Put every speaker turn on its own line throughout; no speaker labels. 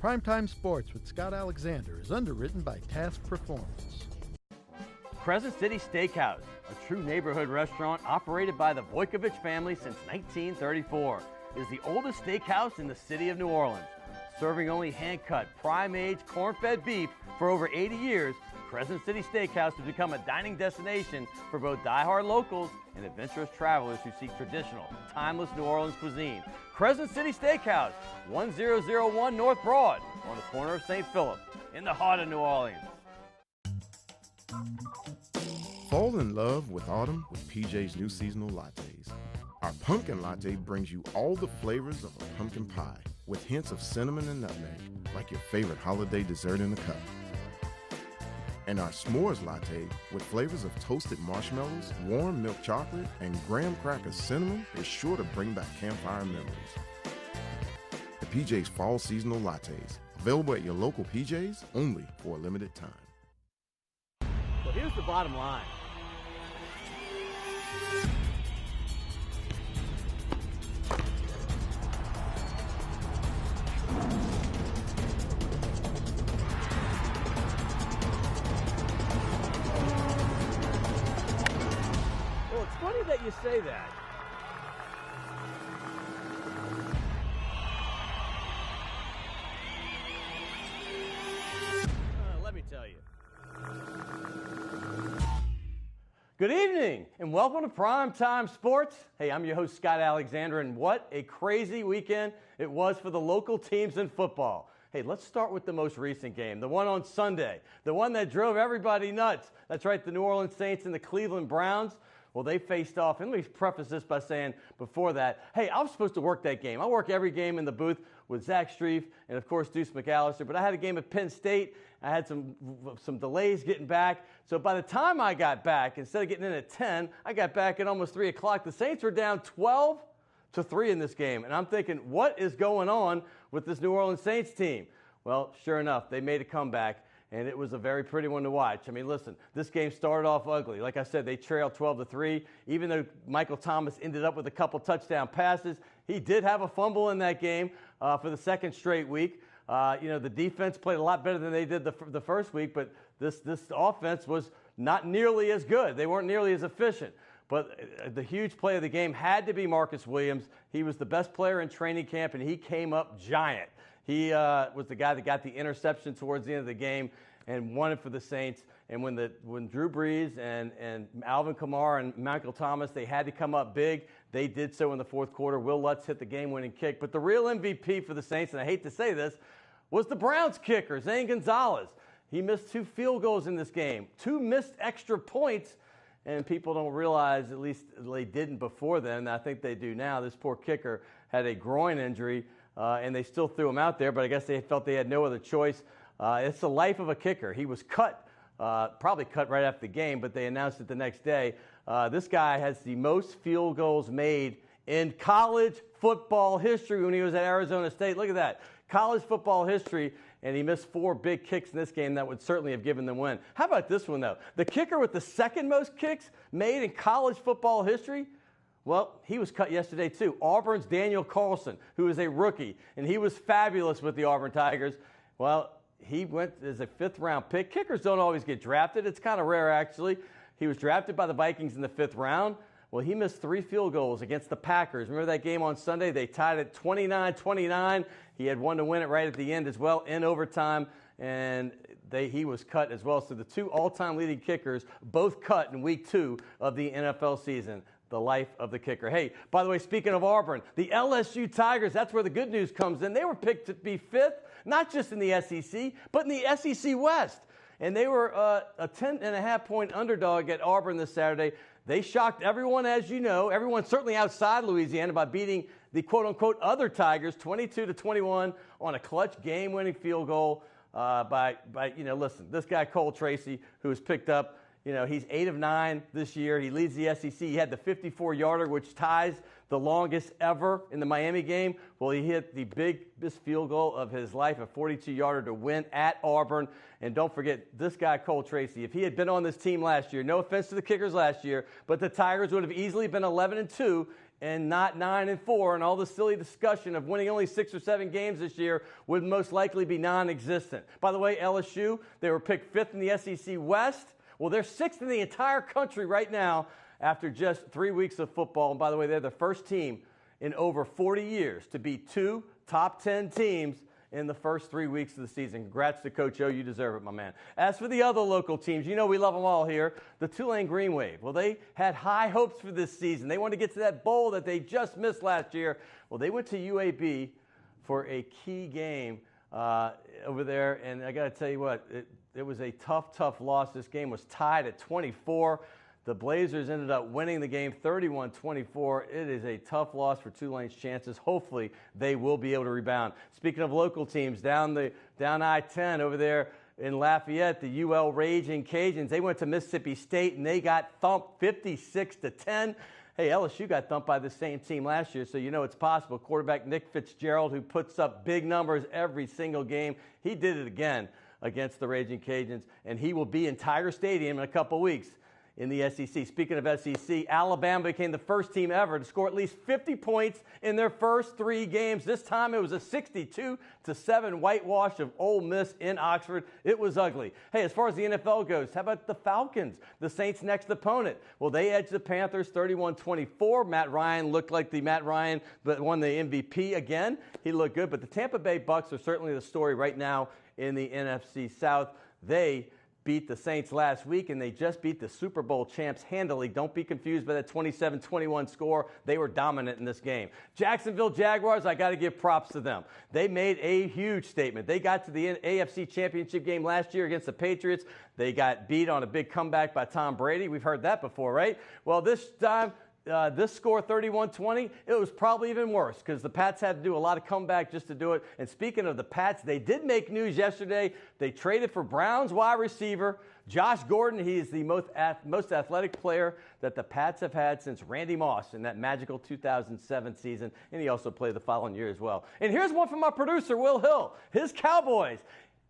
Primetime Sports with Scott Alexander is underwritten by Task Performance.
Crescent City Steakhouse, a true neighborhood restaurant operated by the Vojkovich family since 1934, is the oldest steakhouse in the city of New Orleans. Serving only hand-cut, prime-aged, corn-fed beef for over 80 years, Crescent City Steakhouse has become a dining destination for both die-hard locals and adventurous travelers who seek traditional, timeless New Orleans cuisine. Crescent City Steakhouse, 1001 North Broad, on the corner of St. Philip, in the heart of New Orleans.
Fall in love with autumn with PJ's new seasonal lattes. Our pumpkin latte brings you all the flavors of a pumpkin pie, with hints of cinnamon and nutmeg, like your favorite holiday dessert in a cup. And our s'mores latte, with flavors of toasted marshmallows, warm milk chocolate, and graham cracker cinnamon, is sure to bring back campfire memories. The PJ's Fall Seasonal Lattes, available at your local PJ's, only for a limited time.
So here's the bottom line. Well, it's funny that you say that. Let me tell you. Good evening, and welcome to Primetime Sports. Hey, I'm your host, Scott Alexander, and what a crazy weekend it was for the local teams in football. Hey, let's start with the most recent game, the one on Sunday, the one that drove everybody nuts. That's right, the New Orleans Saints and the Cleveland Browns. Well, they faced off, and let me preface this by saying before that, hey, I was supposed to work that game. I work every game in the booth with Zach Streif and, of course, Deuce McAllister, but I had a game at Penn State. I had some delays getting back. So by the time I got back, instead of getting in at 10, I got back at almost 3 o'clock. The Saints were down 12-3 in this game, and I'm thinking, what is going on with this New Orleans Saints team? Well, sure enough, they made a comeback. And it was a very pretty one to watch. I mean, listen, this game started off ugly. Like I said, they trailed 12-3. Even though Michael Thomas ended up with a couple touchdown passes, he did have a fumble in that game for the second straight week. The defense played a lot better than they did the first week, but this offense was not nearly as good. They weren't nearly as efficient. But the huge play of the game had to be Marcus Williams. He was the best player in training camp, and he came up giant. He was the guy that got the interception towards the end of the game and won it for the Saints. And when Drew Brees and Alvin Kamara and Michael Thomas, they had to come up big. They did so in the fourth quarter. Will Lutz hit the game-winning kick. But the real MVP for the Saints, and I hate to say this, was the Browns kicker, Zane Gonzalez. He missed 2 field goals in this game, 2 missed extra points, and people don't realize, at least they didn't before then, I think they do now, this poor kicker had a groin injury, and they still threw him out there, but I guess they felt they had no other choice. It's the life of a kicker. He was cut, probably cut right after the game, but they announced it the next day. This guy has the most field goals made in college football history when he was at Arizona State. Look at that. College football history, and he missed 4 big kicks in this game that would certainly have given them win. How about this one, though? The kicker with the second most kicks made in college football history, well, he was cut yesterday, too. Auburn's Daniel Carlson, who is a rookie, and he was fabulous with the Auburn Tigers. Well, he went as a 5th-round pick. Kickers don't always get drafted. It's kind of rare, actually. He was drafted by the Vikings in the 5th round. Well, he missed 3 field goals against the Packers. Remember that game on Sunday? They tied it 29-29. He had one to win it right at the end as well in overtime, and he was cut as well. So the 2 all-time leading kickers both cut in week 2 of the NFL season. The life of the kicker. Hey, by the way, speaking of Auburn, the LSU Tigers, that's where the good news comes in. They were picked to be 5th, not just in the SEC, but in the SEC West. And they were a 10.5-point underdog at Auburn this Saturday. They shocked everyone, as you know, everyone certainly outside Louisiana, by beating the quote-unquote other Tigers 22-21 on a clutch game-winning field goal listen, this guy Cole Tracy, who was picked up, he's 8 of 9 this year. He leads the SEC. He had the 54-yarder, which ties the longest ever in the Miami game. Well, he hit the biggest field goal of his life, a 42-yarder to win at Auburn. And don't forget, this guy, Cole Tracy, if he had been on this team last year, no offense to the kickers last year, but the Tigers would have easily been 11-2 and not 9-4, and all the silly discussion of winning only 6 or 7 games this year would most likely be non-existent. By the way, LSU, they were picked 5th in the SEC West. Well, they're 6th in the entire country right now after just 3 weeks of football. And by the way, they're the first team in over 40 years to beat 2 top 10 teams in the first 3 weeks of the season. Congrats to Coach O. You deserve it, my man. As for the other local teams, you know we love them all here. The Tulane Green Wave. Well, they had high hopes for this season. They wanted to get to that bowl that they just missed last year. Well, they went to UAB for a key game over there. And I got to tell you what, it was a tough loss. This game was tied at 24. The Blazers ended up winning the game 31-24. It is a tough loss for Tulane's chances. Hopefully, they will be able to rebound. Speaking of local teams, down I-10 over there in Lafayette, the UL Raging Cajuns, they went to Mississippi State, and they got thumped 56-10. Hey, LSU got thumped by the same team last year, so you know it's possible. Quarterback Nick Fitzgerald, who puts up big numbers every single game, he did it again against the Raging Cajuns, and he will be in Tiger Stadium in a couple weeks in the SEC. Speaking of SEC, Alabama became the first team ever to score at least 50 points in their first 3 games. This time it was a 62-7 whitewash of Ole Miss in Oxford. It was ugly. Hey, as far as the NFL goes, how about the Falcons, the Saints' next opponent? Well, they edged the Panthers 31-24. Matt Ryan looked like the Matt Ryan that won the MVP again. He looked good, but the Tampa Bay Bucks are certainly the story right now in the NFC South. They beat the Saints last week, and they just beat the Super Bowl champs handily. Don't be confused by that 27-21 score. They were dominant in this game. Jacksonville Jaguars, I got to give props to them. They made a huge statement. They got to the AFC Championship game last year against the Patriots. They got beat on a big comeback by Tom Brady. We've heard that before, right? Well, this time, this score, 31-20, it was probably even worse because the Pats had to do a lot of comeback just to do it. And speaking of the Pats, they did make news yesterday. They traded for Browns wide receiver Josh Gordon. He is the most athletic player that the Pats have had since Randy Moss in that magical 2007 season. And he also played the following year as well. And here's one from our producer, Will Hill. His Cowboys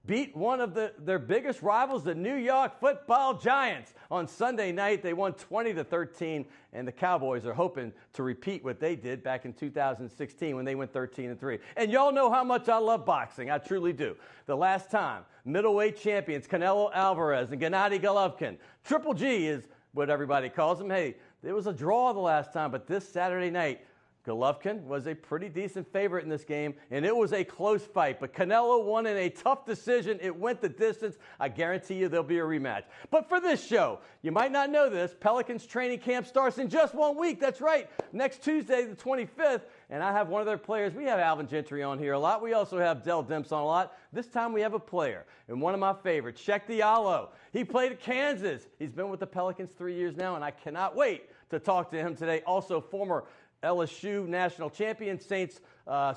beat one of their biggest rivals, the New York Football Giants. On Sunday night, they won 20-13, and the Cowboys are hoping to repeat what they did back in 2016 when they went 13-3. And y'all know how much I love boxing. I truly do. The last time, middleweight champions Canelo Alvarez and Gennady Golovkin, Triple G is what everybody calls him. Hey, it was a draw the last time, but this Saturday night, Golovkin was a pretty decent favorite in this game, and it was a close fight. But Canelo won in a tough decision. It went the distance. I guarantee you there'll be a rematch. But for this show, you might not know this, Pelicans training camp starts in just 1 week. That's right, next Tuesday, the 25th. And I have one of their players. We have Alvin Gentry on here a lot. We also have Dell Demps on a lot. This time we have a player, and one of my favorites, Cheick Diallo. He played at Kansas. He's been with the Pelicans 3 years now, and I cannot wait to talk to him today. Also, former LSU national champion, Saints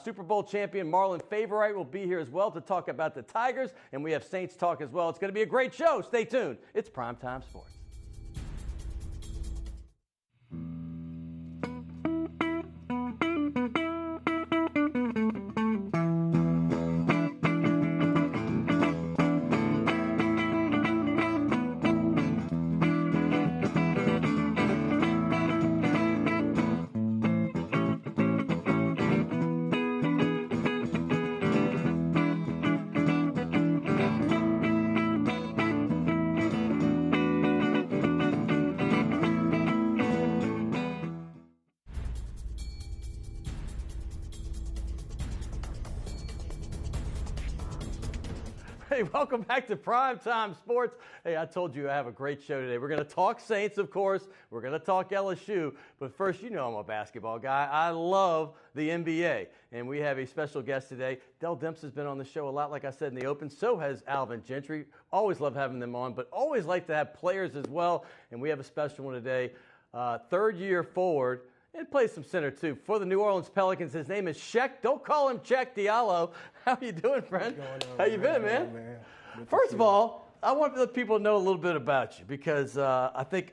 Super Bowl champion Marlon Favorite will be here as well to talk about the Tigers, and we have Saints talk as well. It's going to be a great show. Stay tuned. It's Primetime Sports. Hey, welcome back to Primetime Sports. Hey, I told you I have a great show today. We're going to talk Saints, of course. We're going to talk LSU. But first, you know I'm a basketball guy. I love the NBA. And we have a special guest today. Dell Demps has been on the show a lot, like I said in the open. So has Alvin Gentry. Always love having them on, but always like to have players as well. And we have a special one today. Third-year forward. And plays some center, too. For the New Orleans Pelicans, his name is Cheick. Don't call him Cheick Diallo. How you doing, friend? How you been, man? First of all, I want the people to know a little bit about you because I think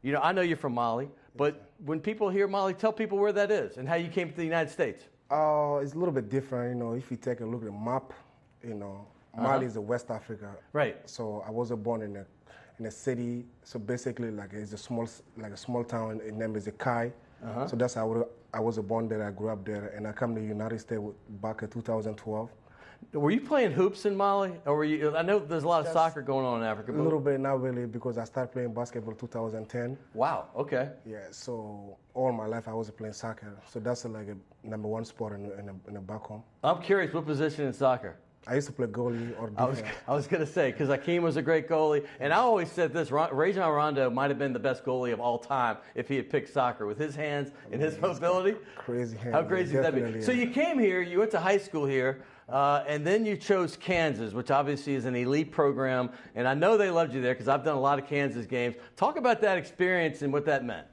you know, I know you're from Mali, but when people hear Mali, tell people where that is and how you came to the United States.
It's a little bit different, you know, if you take a look at the map, you know, Mali is in West Africa.
Right.
So I wasn't born in a city, so basically like it's a small town, its name is Kai. So that's how I was born there. I grew up there, and I come to the United States back in 2012.
Were you playing hoops in Mali, or were you? I know there's a lot of soccer going on in Africa.
A little bit, not really, because I started playing basketball in 2010.
Wow. Okay.
Yeah. So all my life I was playing soccer. So that's like a #1 sport in the back home.
I'm curious, what position in soccer?
I used to play goalie or defense.
I was going to say, because Akeem was a great goalie, and I always said this, Rajon Rondo might have been the best goalie of all time if he had picked soccer. With his hands and his mobility.
Crazy hands.
How crazy would that be?
Yeah.
So you came here, you went to high school here, and then you chose Kansas, which obviously is an elite program, and I know they loved you there because I've done a lot of Kansas games. Talk about that experience and what that meant.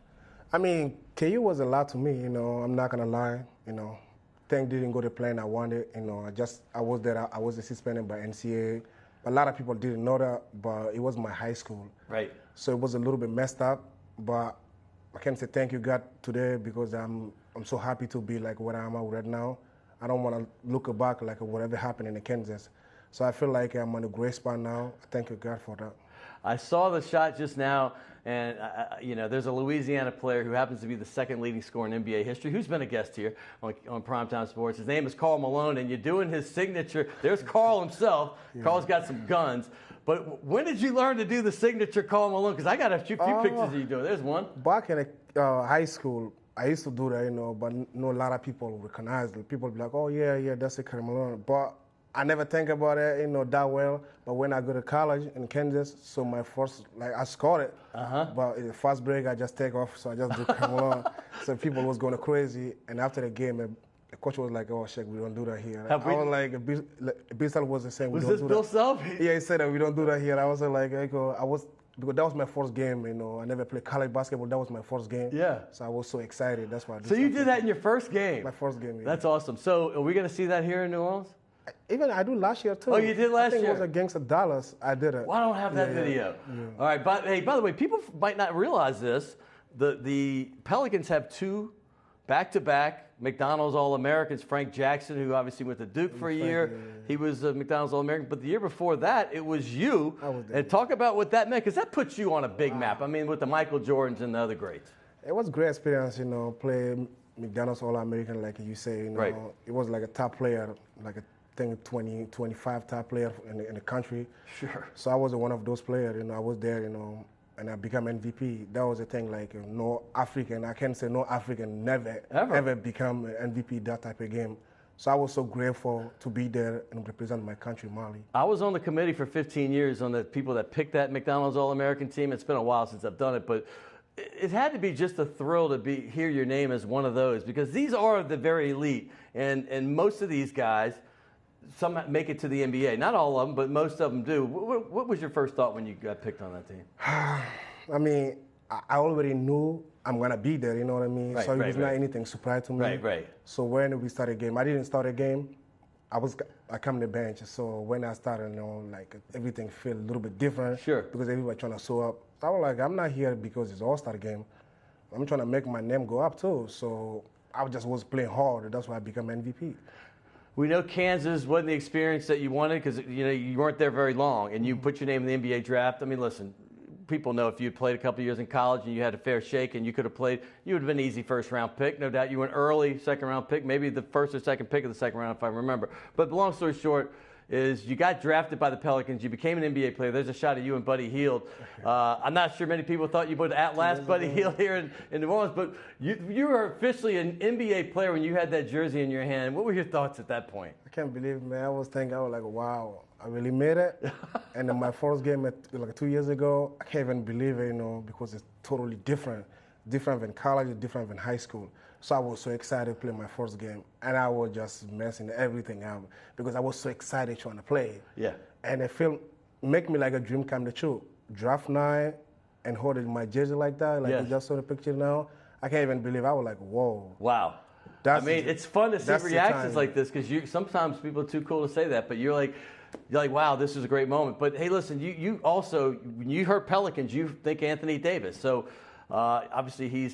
I mean, KU was a lot to me, I'm not going to lie, Things didn't go the plan I wanted, I was there, I was suspended by NCAA. A lot of people didn't know that, but it was my high school.
Right.
So it was a little bit messed up, but I can say thank you, God, today because I'm so happy to be like where I am right now. I don't want to look back like whatever happened in Kansas. So I feel like I'm on a great spot now. Thank you, God, for that.
I saw the shot just now, and there's a Louisiana player who happens to be the second leading scorer in NBA history, who's been a guest here on Primetime Sports. His name is Karl Malone, and you're doing his signature. There's Karl himself. Yeah. Karl's got some guns. But when did you learn to do the signature Karl Malone? Because I got a few pictures of you doing. There's one.
Back in high school, I used to do that, but a lot of people recognize it. People be like, oh, yeah, that's a Karl Malone. But I never think about it, that well. But when I go to college in Kansas, so my first, I scored it. But in the fast break, I just take off, so I just do Karl Malone. So people was going crazy. And after the game, the coach was like, oh, Cheick, we don't do that here. I was like, Bill Self was the same.
Was this Bill Self?
Yeah, he said that we don't do that here. I was like, because that was my first game, I never played college basketball. That was my first game.
Yeah.
So I was so excited. That's why.
So you did that in your first game?
My first game, yeah.
That's awesome. So are we going to see that here in New Orleans?
Even I do last year, too.
Oh, you did last year?
I think it was against Dallas. I did it.
Well, I don't have that video. Yeah. All right. But, hey, by the way, people might not realize this. The Pelicans have 2 back-to-back McDonald's All-Americans. Frank Jackson, who obviously went to Duke for a year. He was a McDonald's All-American. But the year before that, it was you. And talk about what that meant, because that puts you on a big map. I mean, with the Michael Jordans and the other greats.
It was a great experience, play McDonald's All-American, like you say.
Right.
It was like a top player, like a 20, 25 top player in the country.
Sure.
So I was one of those players, I was there, and I became MVP. That was the thing, no African, I can say no African ever become an MVP that type of game. So I was so grateful to be there and represent my country, Mali.
I was on the committee for 15 years on the people that picked that McDonald's All-American team. It's been a while since I've done it, but it had to be just a thrill to hear your name as one of those, because these are the very elite, and most of these guys, some make it to the NBA. Not all of them, but most of them do. What was your first thought when you got picked on that team?
I mean, I already knew I'm going to be there, you know what I mean?
Right,
so it was not anything surprise to me.
Right.
So when we started a game, I didn't start a game. I come to the bench. So when I started, everything felt a little bit different.
Sure.
Because everybody trying to show up. So I was like, I'm not here because it's an all-star game. I'm trying to make my name go up too. So I just was playing hard. That's why I became MVP.
We know Kansas wasn't the experience that you wanted because you weren't there very long, and you put your name in the NBA draft. I mean, listen, people know if you had played a couple of years in college and you had a fair shake and you could have played, you would have been an easy first-round pick. No doubt you went early second-round pick, maybe the first or second pick of the second round if I remember. But the long story short is you got drafted by the Pelicans. You became an NBA player. There's a shot of you and Buddy Hield. I'm not sure many people thought you would outlast Buddy Hield here in New Orleans, but you were officially an NBA player when you had that jersey in your hand. What were your thoughts at that point?
I can't believe it, man. I was like, wow, I really made it. And in my first game, 2 years ago, I can't even believe it, because it's totally different. Different than college, different than high school. So I was so excited to play my first game. And I was just messing everything up because I was so excited trying to play.
Yeah.
And it make me like a dream come true. Draft night and holding my jersey like that, like you just saw the picture now. I can't even believe it. I was like, whoa.
Wow. It's fun to see reactions like this because sometimes people are too cool to say that, but you're like, wow, this is a great moment. But hey, listen, you also, when you heard Pelicans, you think Anthony Davis. So obviously he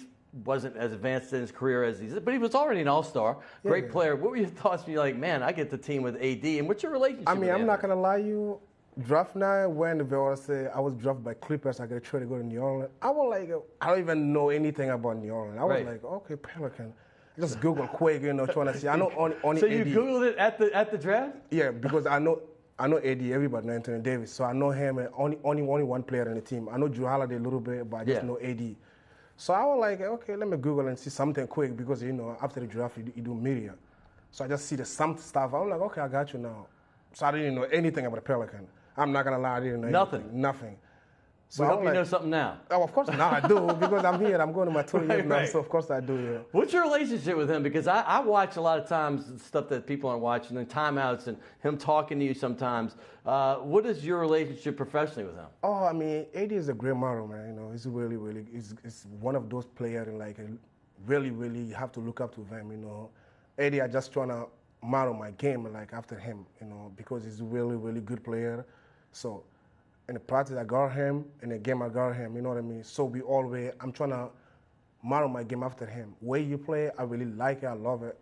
wasn't as advanced in his career as but he was already an all-star, great player. What were your thoughts when you're like, man, I get the team with AD, and what's your relationship with
I'm
Anthony?
not going to lie to you, Draft night when they were say I was drafted by Clippers, I got traded to go to New Orleans. I was like, I don't even know anything about New Orleans. I was like, okay, Pelican. Just Google quick, trying to see. I know only
So
AD.
you Googled it at the draft?
Yeah, because I know AD, everybody know Anthony Davis, so I know him and only one player on the team. I know Drew Holiday a little bit, but I just know AD. So I was like, okay, let me Google and see something quick because after the draft you do media. So I just see some stuff. I'm like, okay, I got you now. So I didn't know anything about the Pelican. I'm not gonna lie, I didn't know anything. Nothing. So
we hope you know something now.
Oh, of course now I do because I'm here. I'm going to my 2 years now, so of course I do. Yeah.
What's your relationship with him? Because I watch a lot of times stuff that people aren't watching, and timeouts, and him talking to you sometimes. What is your relationship professionally with him?
Oh, I mean, AD is a great model, man. He's really, he's one of those players, and like really, you have to look up to him. AD, I just trying to model my game like after him, because he's a really good player. So. In the practice, I got him. In the game, I got him. You know what I mean? So I'm trying to model my game after him. Way you play, I really like it. I love it.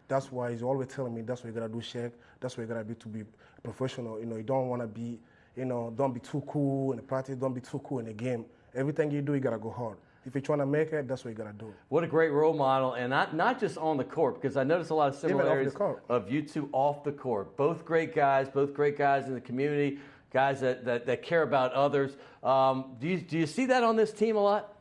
That's why he's always telling me that's what you gotta do, Cheick. That's what you gotta be to be professional. You don't want to be, don't be too cool in the practice. Don't be too cool in the game. Everything you do, you gotta go hard. If you're trying to make it, that's what you gotta do.
What a great role model, and not just on the court, because I noticed a lot of similarities of you two off the court. Both great guys in the community. Guys that care about others. Do you see that on this team a lot?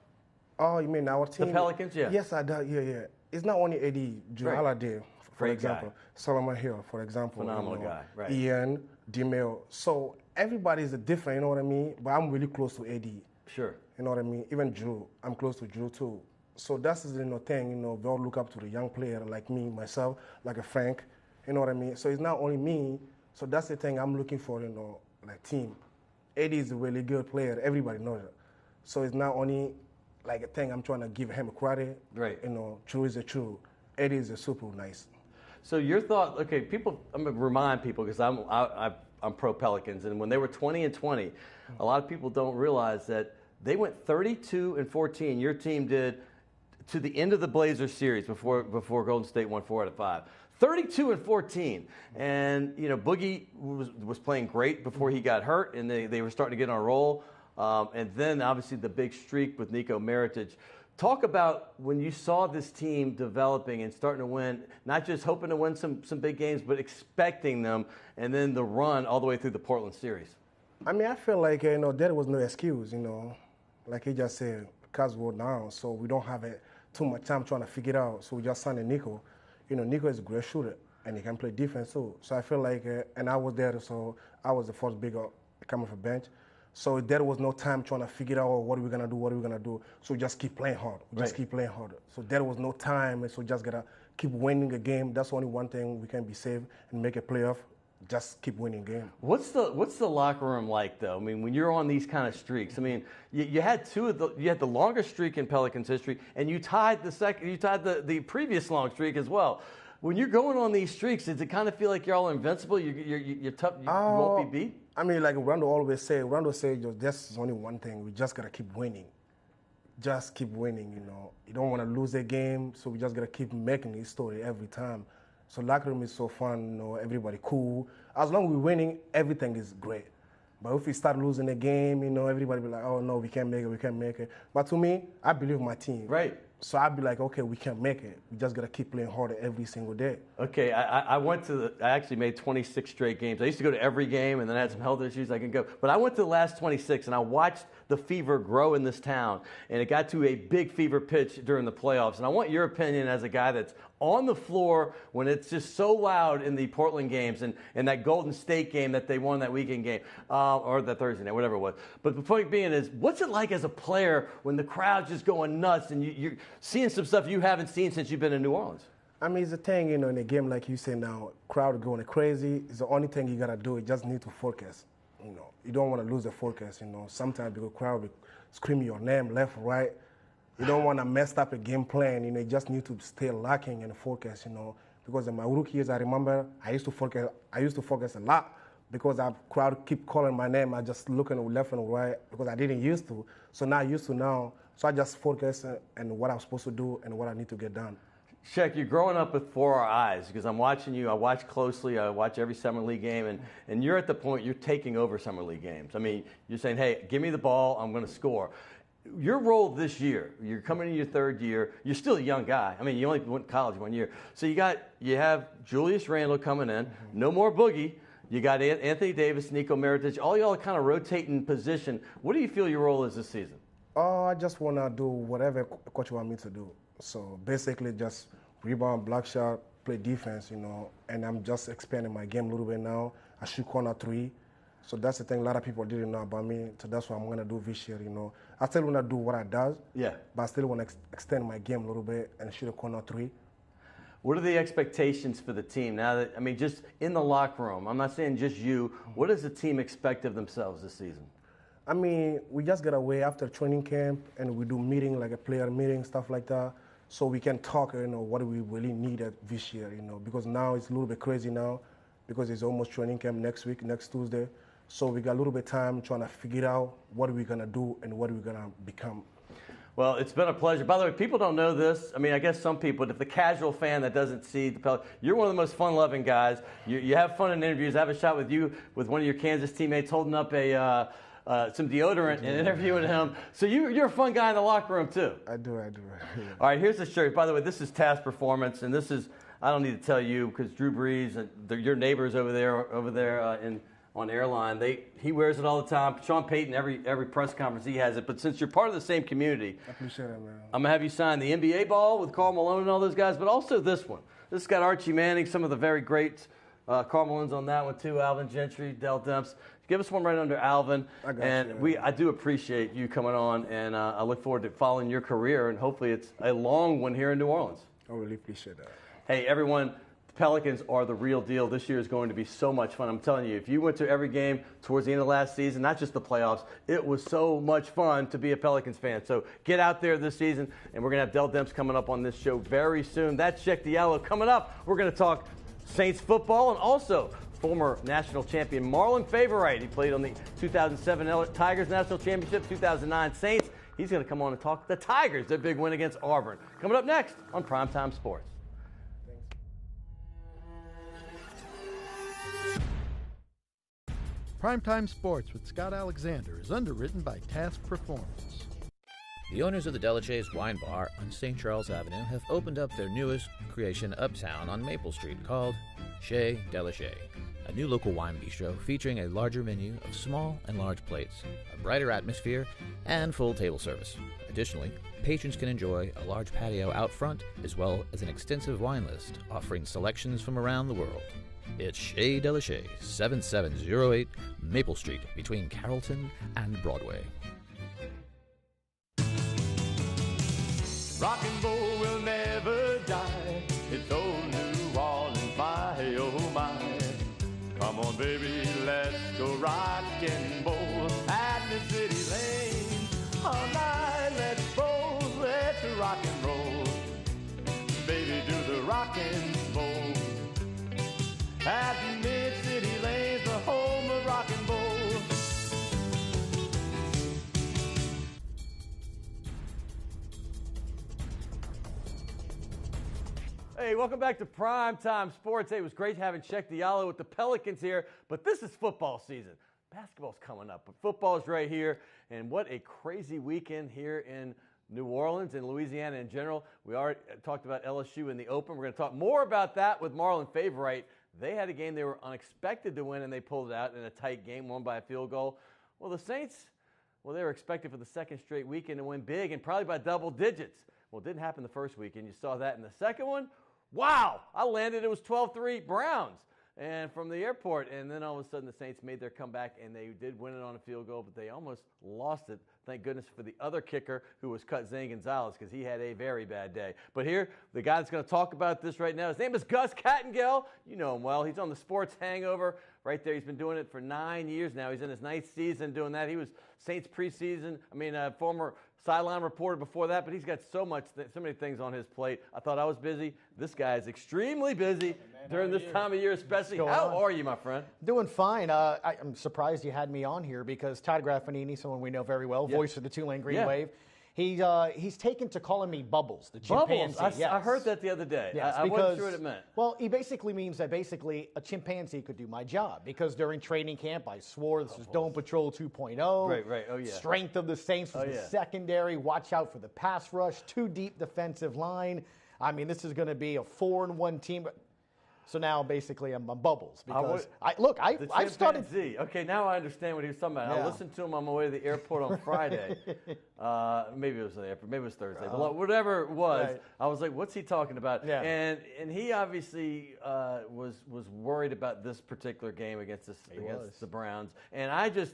Oh, you mean our team?
The Pelicans, yeah.
Yes, I do. Yeah. It's not only AD, Drew Holiday, for example. Solomon Hill, for example.
Phenomenal guy, right.
Ian, DeMille. So everybody is different, you know what I mean? But I'm really close to AD.
Sure.
You know what I mean? Even Drew, I'm close to Drew too. So that's the thing, they all look up to the young player like me, myself, like a Frank. You know what I mean? So it's not only me. So that's the thing I'm looking for, like team. AD is a really good player. Everybody knows it. So it's not only like a thing I'm trying to give him credit.
Right.
True is a true. AD is a super nice.
So your thought, okay, people. I'm gonna remind people because I'm pro Pelicans, and when they were 20-20, a lot of people don't realize that they went 32-14. Your team did to the end of the Blazers series before Golden State won 4 out of 5. 32-14, and Boogie was playing great before he got hurt, and they were starting to get on a roll, and then obviously the big streak with Nico Mirotic. Talk about when you saw this team developing and starting to win, not just hoping to win some big games, but expecting them, and then the run all the way through the Portland series. I
mean, I feel like there was no excuse, like he just said, because we're down, so we don't have too much time trying to figure it out, so we just signed Nico. Nico is a great shooter, and he can play defense too. So I feel like, and I was there, so I was the first big coming from bench. So there was no time trying to figure out what are we gonna do. So we just keep playing hard. Keep playing harder. So there was no time, and so just gotta keep winning a game. That's only one thing we can be safe and make a playoff. Just keep winning game.
What's the locker room like though? I mean, when you're on these kind of streaks, I mean, you had you had the longest streak in Pelicans history, and you tied the previous long streak as well. When you're going on these streaks, does it kind of feel like you're all invincible? You're tough. You won't be beat.
I mean, like Rondo always say, there's only one thing: we just gotta keep winning. Just keep winning. You don't want to lose a game, so we just gotta keep making this story every time. So locker room is so fun, everybody cool. As long as we're winning, everything is great. But if we start losing the game, everybody be like, oh no, we can't make it. But to me, I believe my team.
Right.
So I'd be like, okay, we can't make it. We just got to keep playing harder every single day.
Okay, I actually made 26 straight games. I used to go to every game, and then I had some health issues. I can go. But I went to the last 26, and I watched the fever grow in this town, and it got to a big fever pitch during the playoffs. And I want your opinion as a guy that's on the floor when it's just so loud in the Portland games and that Golden State game that they won that weekend game, or the Thursday night, whatever it was. But the point being is, what's it like as a player when the crowd's just going nuts and you're seeing some stuff you haven't seen since you've been in New Orleans?
I mean, it's a thing, in a game like you say now, crowd going crazy. It's the only thing you got to do. You just need to focus. You don't want to lose the focus, Sometimes the crowd will scream your name left, right. You don't want to mess up a game plan, you just need to stay locking and focus, Because in my rookie years, I remember I used to focus a lot because the crowd keep calling my name. I just looking left and right because I didn't used to. So now I used to now. So I just focus on what I'm supposed to do and what I need to get done.
Cheick, you're growing up before our eyes because I'm watching you. I watch closely. I watch every Summer League game, and you're at the point you're taking over Summer League games. I mean, you're saying, hey, give me the ball. I'm going to score. Your role this year, you're coming into your third year. You're still a young guy. I mean, you only went to college 1 year. So you have Julius Randle coming in. No more Boogie. You got Anthony Davis, Nico Mirotic. All y'all kind of rotating position. What do you feel your role is this season?
I just want to do whatever coach want me to do. So basically just rebound, block shot, play defense, and I'm just expanding my game a little bit now. I shoot corner three. So that's the thing a lot of people didn't know about me. So that's what I'm going to do this year, I still want to do what I do, but I still want to extend my game a little bit and shoot a corner three.
What are the expectations for the team now that, I mean, just in the locker room? I'm not saying just you. What does the team expect of themselves this season?
I mean, we just get away after training camp and we do meeting, like a player meeting, stuff like that. So we can talk, what do we really need this year, because now it's a little bit crazy now because it's almost training camp next week, next Tuesday. So we got a little bit of time trying to figure out what are we going to do and what are we going to become.
Well, it's been a pleasure. By the way, people don't know this. I mean, I guess some people, if the casual fan that doesn't see the Pelicans, you're one of the most fun-loving guys. You have fun in interviews. I have a shot with you with one of your Kansas teammates holding up some deodorant and interviewing him. So you're a fun guy in the locker room, too.
I do.
All right, here's the shirt. By the way, this is Task Performance, and this is, I don't need to tell you, because Drew Brees and your neighbors over there on Airline, he wears it all the time. Sean Payton, every press conference he has it. But since you're part of the same community,
I appreciate it, man.
I'm gonna have you sign the NBA ball with Karl Malone and all those guys, but also this one. This has got Archie Manning, some of the very great Karl Malone's on that one too. Alvin Gentry, Dell Demps. Give us one right under Alvin. I do appreciate you coming on, and I look forward to following your career, and hopefully it's a long one here in New Orleans.
I really appreciate that.
Hey, everyone. Pelicans are the real deal. This year is going to be so much fun. I'm telling you, if you went to every game towards the end of last season, not just the playoffs, it was so much fun to be a Pelicans fan. So get out there this season, and we're going to have Dell Demps coming up on this show very soon. That's Cheick Diallo. Coming up, we're going to talk Saints football and also former national champion Marlon Favorite. He played on the 2007 Tigers National Championship, 2009 Saints. He's going to come on and talk the Tigers, their big win against Auburn. Coming up next on Primetime Sports.
Primetime Sports with Scott Alexander is underwritten by Task Performance.
The owners of the Delachaise Wine Bar on St. Charles Avenue have opened up their newest creation uptown on Maple Street called Chez Delachaise, a new local wine bistro featuring a larger menu of small and large plates, a brighter atmosphere, and full table service. Additionally, patrons can enjoy a large patio out front as well as an extensive wine list offering selections from around the world. It's Chez Delachaise, 7708 Maple Street between Carrollton and Broadway.
Rock and roll will never die. It's old New Orleans, my oh my. Come on, baby, let's go rock and roll at the city lane. All night, let's roll, let's rock and roll. Baby, do the rock and roll. At Mid-City Lane's the home of rock and roll.
Hey, welcome back to Primetime Sports. Hey, it was great having Cheick Diallo with the Pelicans here, but this is football season. Basketball's coming up, but football's right here, and what a crazy weekend here in New Orleans and Louisiana in general. We already talked about LSU in the Open. We're going to talk more about that with Marlon Favorite. They had a game they were unexpected to win, and they pulled it out in a tight game, won by a field goal. Well, the Saints, they were expected for the second straight weekend to win big and probably by double digits. Well, it didn't happen the first weekend. You saw that in the second one. Wow, I landed. It was 12-3 Browns and from the airport. And then all of a sudden the Saints made their comeback, and they did win it on a field goal, but they almost lost it. Thank goodness for the other kicker who was cut, Zane Gonzalez, because he had a very bad day. But here, the guy that's going to talk about this right now, his name is Gus Kattengell. You know him well. He's on the Sports Hangover right there. He's been doing it for 9 years now. He's in his 9th season doing that. He was Saints preseason, former sideline reporter before that, but he's got so many things on his plate. I thought I was busy. This guy is extremely busy during this time of year especially. How are you, my friend?
Doing fine. I'm surprised you had me on here because Todd Graffanini, someone we know very well, voice of the Tulane Green Wave, He's taken to calling me Bubbles, the chimpanzee.
Bubbles. I heard that the other day.
Yes,
I wasn't sure what it meant.
Well, he basically means that a chimpanzee could do my job, because during training camp I swore this was Dome Patrol 2.0.
Right. Oh, yeah.
Strength of the Saints was the secondary. Watch out for the pass rush. Too deep defensive line. I mean, this is going to be a 4-1 team. So now, basically, I'm Bubbles, because I've started.
Okay, now I understand what he was talking about.
Yeah.
I listened to him on my way to the airport on Friday. Maybe it was the airport. Maybe it was Thursday. But whatever it was,
Right.
I was like, "What's he talking about?"
Yeah.
And he obviously was worried about this particular game against the Browns, and I just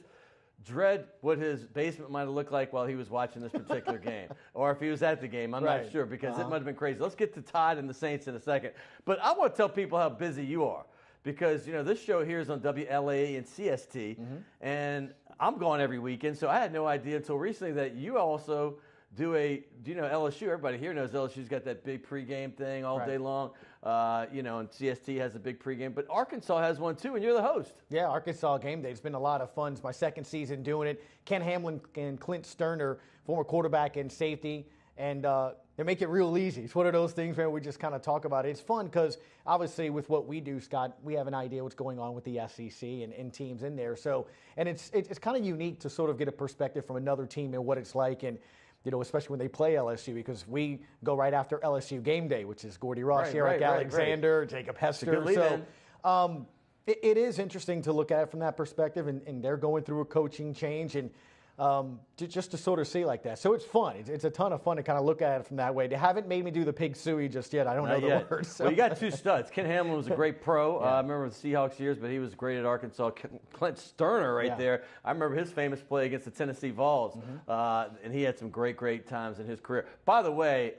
dread what his basement might have looked like while he was watching this particular game, or if he was at the game. I'm not sure, because it might have been crazy. Let's get to Todd and the Saints in a second. But I want to tell people how busy you are, because this show here is on WLAE and CST, and I'm gone every weekend, so I had no idea until recently that you also do LSU? Everybody here knows LSU's got that big pregame thing all day long. And CST has a big pregame, but Arkansas has one too, and you're the host.
Yeah, Arkansas Game Day. It's been a lot of fun. It's my second season doing it. Ken Hamlin and Clint Sterner, former quarterback and safety, and they make it real easy. It's one of those things where we just kind of talk about it. It's fun because, obviously, with what we do, Scott, we have an idea what's going on with the SEC and teams in there. So, and it's kind of unique to sort of get a perspective from another team and what it's like, and especially when they play LSU, because we go right after LSU Game Day, which is Gordy Ross, Eric Alexander, Jacob Hester. So it is interesting to look at it from that perspective, and they're going through a coaching change, and just to sort of see like that. So it's fun. It's a ton of fun to kind of look at it from that way. They haven't made me do the pig suey just yet. I don't know the word. So.
Well, you got two studs. Ken Hamlin was a great pro. I remember the Seahawks years, but he was great at Arkansas. Clint Sterner there. I remember his famous play against the Tennessee Vols, and he had some great times in his career. By the way,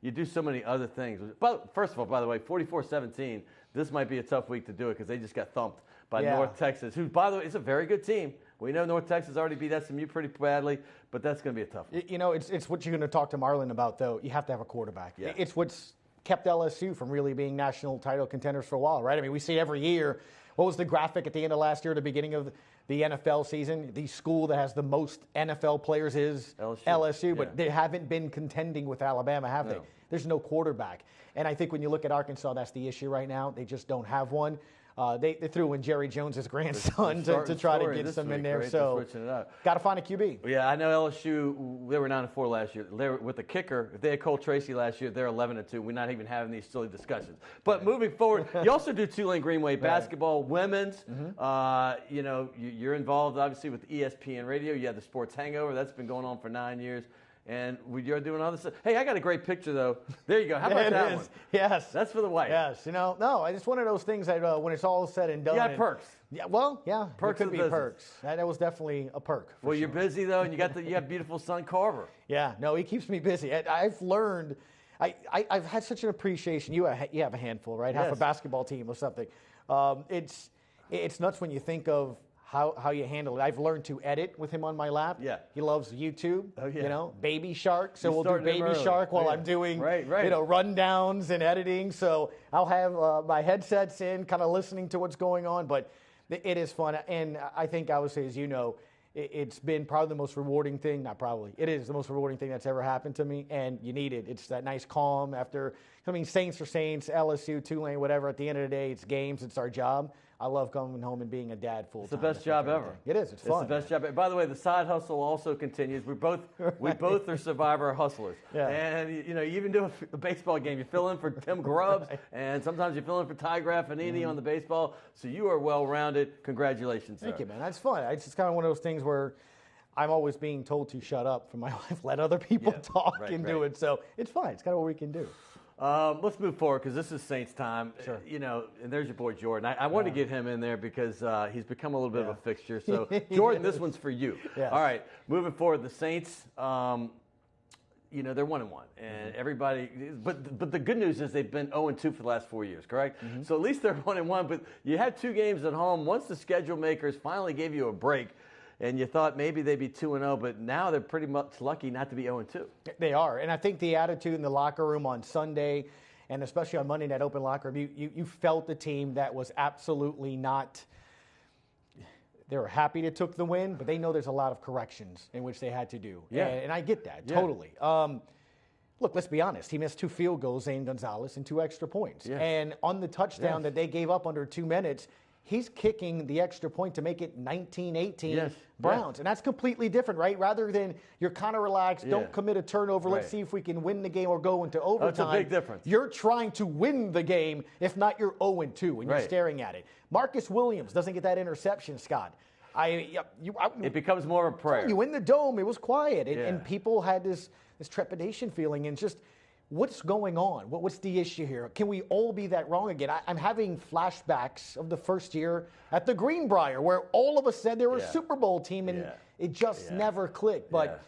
you do so many other things. But first of all, by the way, 44-17, this might be a tough week to do it because they just got thumped by North Texas, who, by the way, is a very good team. We know North Texas already beat SMU pretty badly, but that's going to be a tough one.
It's what you're going to talk to Marlon about, though. You have to have a quarterback.
Yeah.
It's what's kept LSU from really being national title contenders for a while, right? I mean, we see every year. What was the graphic at the end of last year, at the beginning of the NFL season? The school that has the most NFL players is LSU, but they haven't been contending with Alabama, have they? There's no quarterback. And I think when you look at Arkansas, that's the issue right now. They just don't have one. They threw in Jerry Jones's grandson to try to get some in there.
Right?
So got to find a QB.
Yeah, I know LSU. They were 9-4 last year. They were, with the kicker. If they had Cole Tracy last year, they're 11-2. We're not even having these silly discussions. But moving forward, you also do Tulane Greenway basketball, women's. You're involved obviously with ESPN Radio. You have the Sports Hangover. That's been going on for 9 years. And you're doing other stuff. Hey, I got a great picture, though. There you go. How about that one?
Yes.
That's for the wife.
Yes. It's one of those things that when it's all said and done.
You got perks.
Yeah, well, yeah.
Perks
could be perks. That was definitely a perk.
Well, you're busy, though, and you have beautiful son, Carver.
Yeah. No, he keeps me busy. I've learned. I've had such an appreciation. You have a handful, right? Half a basketball team or something. It's nuts when you think of how you handle it. I've learned to edit with him on my lap.
Yeah.
He loves YouTube.
Oh, yeah.
Baby Shark. So we'll do Baby Shark while I'm doing rundowns and editing. So I'll have my headsets in, kind of listening to what's going on. But it is fun. And I think I would say, as you know, it's been probably the most rewarding thing. Not probably. It is the most rewarding thing that's ever happened to me. And you need it. It's that nice calm after. Saints are Saints, LSU, Tulane, whatever. At the end of the day, it's games. It's our job. I love coming home and being a dad full time.
It's the best job ever.
It is. It's fun.
It's the best job. By the way, the side hustle also continues. We both are survivor hustlers.
Yeah.
And you even do a baseball game. You fill in for Tim Grubbs, and sometimes you fill in for Ty Graffinini on the baseball. So you are well-rounded. Congratulations, sir.
Thank you, man. That's fun. It's just kind of one of those things where I'm always being told to shut up from my wife. Let other people talk and do it. So it's fine. It's kind of what we can do.
Let's move forward because this is Saints time.
Sure.
And there's your boy Jordan. I wanted to get him in there because he's become a little bit of a fixture. So, Jordan, this one's for you.
Yes.
All right, moving forward, the Saints, they're 1-1, and everybody. But the good news is they've been 0-2 for the last 4 years, correct? So at least they're 1-1. But you had 2 games at home. Once the schedule makers finally gave you a break. And you thought maybe they'd be 2-0, but now they're pretty much lucky not to be 0-2.
They are. And I think the attitude in the locker room on Sunday, and especially on Monday Night Open Locker Room, you felt the team that was absolutely not They were happy they took the win, but they know there's a lot of corrections in which they had to do.
Yeah.
And I get that,
Yeah.
totally. Look, let's be honest. He missed 2 field goals, Zane Gonzalez, and 2 extra points.
Yeah.
And on the touchdown that they gave up under 2 minutes, he's kicking the extra point to make it 19-18
Yes.
Browns.
Yeah.
And that's completely different, right? Rather than you're kind of relaxed,
Yeah.
don't commit a turnover, let's
Right.
see if we can win the game or go into overtime.
That's a big difference.
You're trying to win the game. If not, you're 0-2 and you're
Right.
staring at it. Marcus Williams doesn't get that interception, Scott.
It becomes more of a prayer.
You in the dome, it was quiet, and,
Yeah.
and people had this trepidation feeling, and just what's going on? What's the issue here? Can we all be that wrong again? I'm having flashbacks of the first year at the Greenbrier, where all of us said they were a
Yeah.
Super Bowl team, and
Yeah.
it just
Yeah.
never clicked. But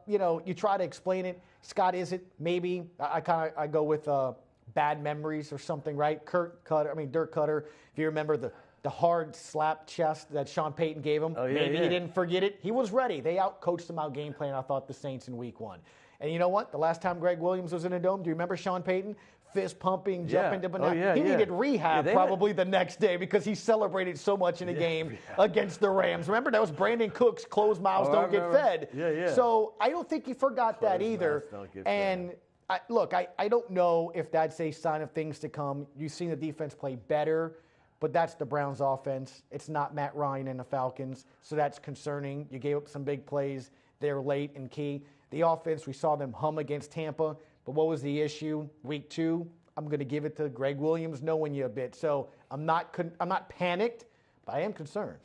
you try to explain it. Scott, is it maybe? I go with bad memories or something, right? Dirk Cutter. If you remember the hard slap chest that Sean Payton gave him,
Oh, yeah,
maybe
yeah.
he didn't forget it. He was ready. They outcoached him, out game plan, I thought, the Saints in week 1. And you know what? The last time Greg Williams was in a dome, do you remember Sean Payton? Fist pumping, jumping to banana.
Oh, yeah,
He
yeah.
needed rehab
Yeah,
probably the next day because he celebrated so much in a game against the Rams. Remember, that was Brandon Cook's closed mouths
Oh, I
don't get
remember.
fed.
Yeah, yeah.
So I don't think he forgot that
Closed
either.
mouths don't get
And I don't know if that's a sign of things to come. You've seen the defense play better, but that's the Browns offense. It's not Matt Ryan and the Falcons, so that's concerning. You gave up some big plays there late and key. The offense, we saw them hum against Tampa, but what was the issue? Week 2, I'm going to give it to Greg Williams, knowing you a bit. So I'm not panicked, but I am concerned.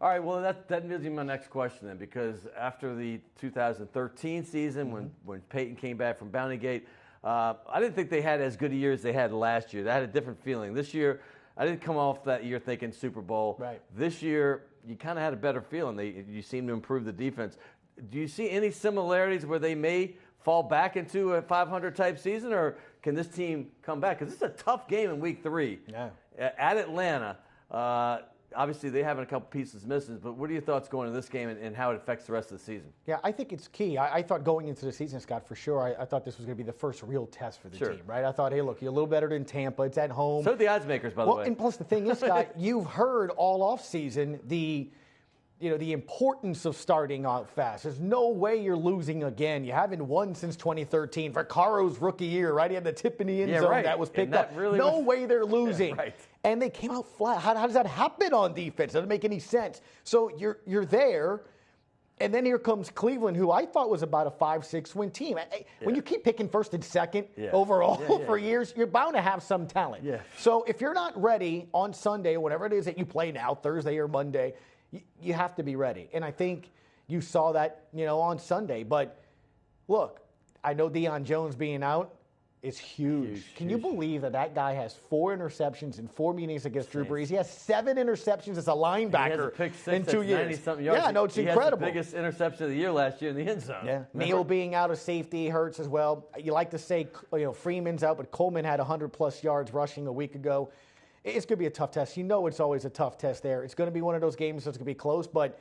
All right, well, that leads me to my next question then, because after the 2013 season, when Peyton came back from Bounty Gate, I didn't think they had as good a year as they had last year. They had a different feeling. This year, I didn't come off that year thinking Super Bowl.
Right.
This year, you kind of had a better feeling. You seem to improve the defense. Do you see any similarities where they may fall back into a 500-type season, or can this team come back? Because this is a tough game in Week 3 at Atlanta. Obviously, they have a couple pieces missing, but what are your thoughts going into this game and how it affects the rest of the season?
Yeah, I think it's key. I thought going into the season, Scott, for sure, I thought this was going to be the first real test for the team, right? I thought, hey, look, you're a little better than Tampa. It's at home.
So did the odds makers, by the way.
And plus, the thing is, Scott, you've heard all offseason the importance of starting out fast. There's no way you're losing again. You haven't won since 2013. Vaccaro's rookie year, right? He had the tip in the end zone that was picked up.
Really
no way they're losing.
Yeah, right.
And they came out flat. How does that happen on defense? Doesn't make any sense. So you're there. And then here comes Cleveland, who I thought was about a 5-6 win team. When you keep picking first and second overall for years, you're bound to have some talent.
Yeah.
So if you're not ready on Sunday, or whatever it is that you play now, Thursday or Monday, you have to be ready. And I think you saw that, on Sunday. But look, I know Deion Jones being out is huge. Can you believe that guy has 4 interceptions in 4 meetings against Drew Brees? He has 7 interceptions as a linebacker
He has a pick six
in 2 years.
90-something yards.
Yeah, no, it's incredible.
He has the biggest interception of the year last year in the end zone.
Yeah, Neal being out of safety hurts as well. You like to say, Freeman's out, but Coleman had 100-plus yards rushing a week ago. It's going to be a tough test. It's always a tough test there. It's going to be one of those games that's going to be close. But,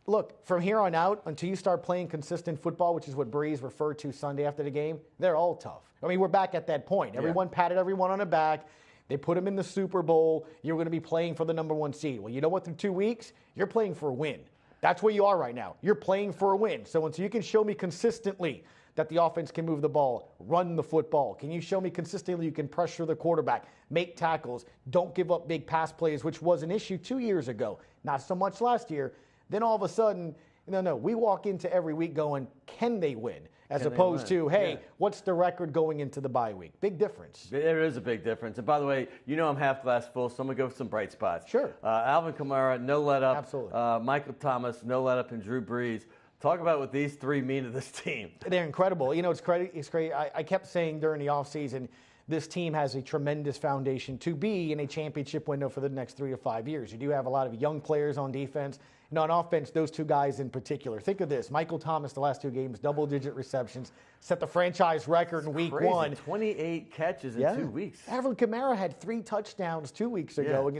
look, from here on out, until you start playing consistent football, which is what Breeze referred to Sunday after the game, they're all tough. I mean, we're back at that point. Everyone patted everyone on the back. They put them in the Super Bowl. You're going to be playing for the number 1 seed. Well, you know what? Through 2 weeks, you're playing for a win. That's where you are right now. You're playing for a win. So until you can show me consistently that the offense can move the ball, run the football, can you show me consistently you can pressure the quarterback, make tackles, don't give up big pass plays, which was an issue 2 years ago, not so much last year, then all of a sudden, we walk into every week going, can they win? As opposed to, hey, what's the record going into the bye week? Big difference.
There is a big difference. And by the way, I'm half glass full, so I'm going to go with some bright spots.
Sure.
Alvin Kamara, no let up.
Absolutely.
Michael Thomas, no let up, and Drew Brees. Talk about what these 3 mean to this team.
They're incredible. It's great. I kept saying during the offseason, this team has a tremendous foundation to be in a championship window for the next 3 to 5 years. You do have a lot of young players on defense. On offense, those 2 guys in particular. Think of this. Michael Thomas, the last 2 games, double-digit receptions, set the franchise record in week 1.
28 catches in 2 weeks.
Alvin Kamara had 3 touchdowns 2 weeks ago.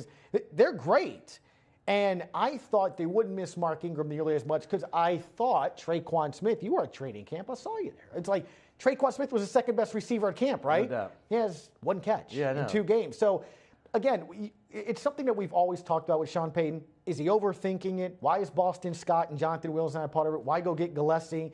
They're great. And I thought they wouldn't miss Mark Ingram nearly as much because I thought Traquan Smith, you were at training camp, I saw you there. It's like Traquan Smith was the second best receiver at camp, right?
No doubt.
He has 1 catch
in
2 games. So again, it's something that we've always talked about with Sean Payton. Is he overthinking it? Why is Boston Scott and Jonathan Williams not a part of it? Why go get Gillespie?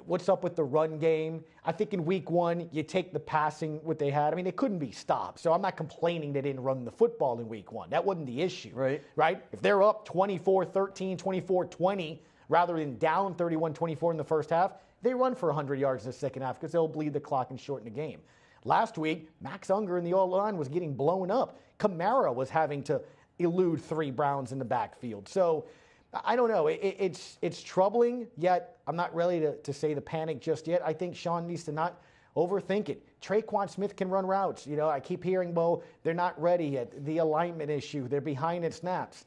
What's up with the run game? I think in week 1, you take the passing, what they had. I mean, they couldn't be stopped. So I'm not complaining they didn't run the football in week 1. That wasn't the issue. Right? If they're up 24-13, 24-20, rather than down 31-24 in the first half, they run for 100 yards in the second half because they'll bleed the clock and shorten the game. Last week, Max Unger in the O-line was getting blown up. Kamara was having to elude 3 Browns in the backfield. So I don't know. It's troubling, yet I'm not ready to say the panic just yet. I think Sean needs to not overthink it. Traquan Smith can run routes. You know, I keep hearing, well, they're not ready yet. The alignment issue. They're behind at snaps.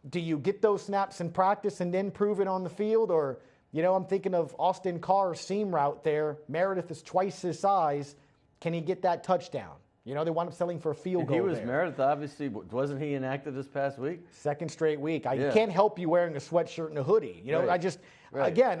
Do you get those snaps in practice and then prove it on the field? Or, you know, I'm thinking of Austin Carr's seam route there. Meredith is twice his size. Can he get that touchdown? You know, they wound up selling for a field goal.
He was
there.
Meredith, obviously. Wasn't he inactive this past week?
Second straight week. I can't help you wearing a sweatshirt and a hoodie. You know,
Right.
I just, again,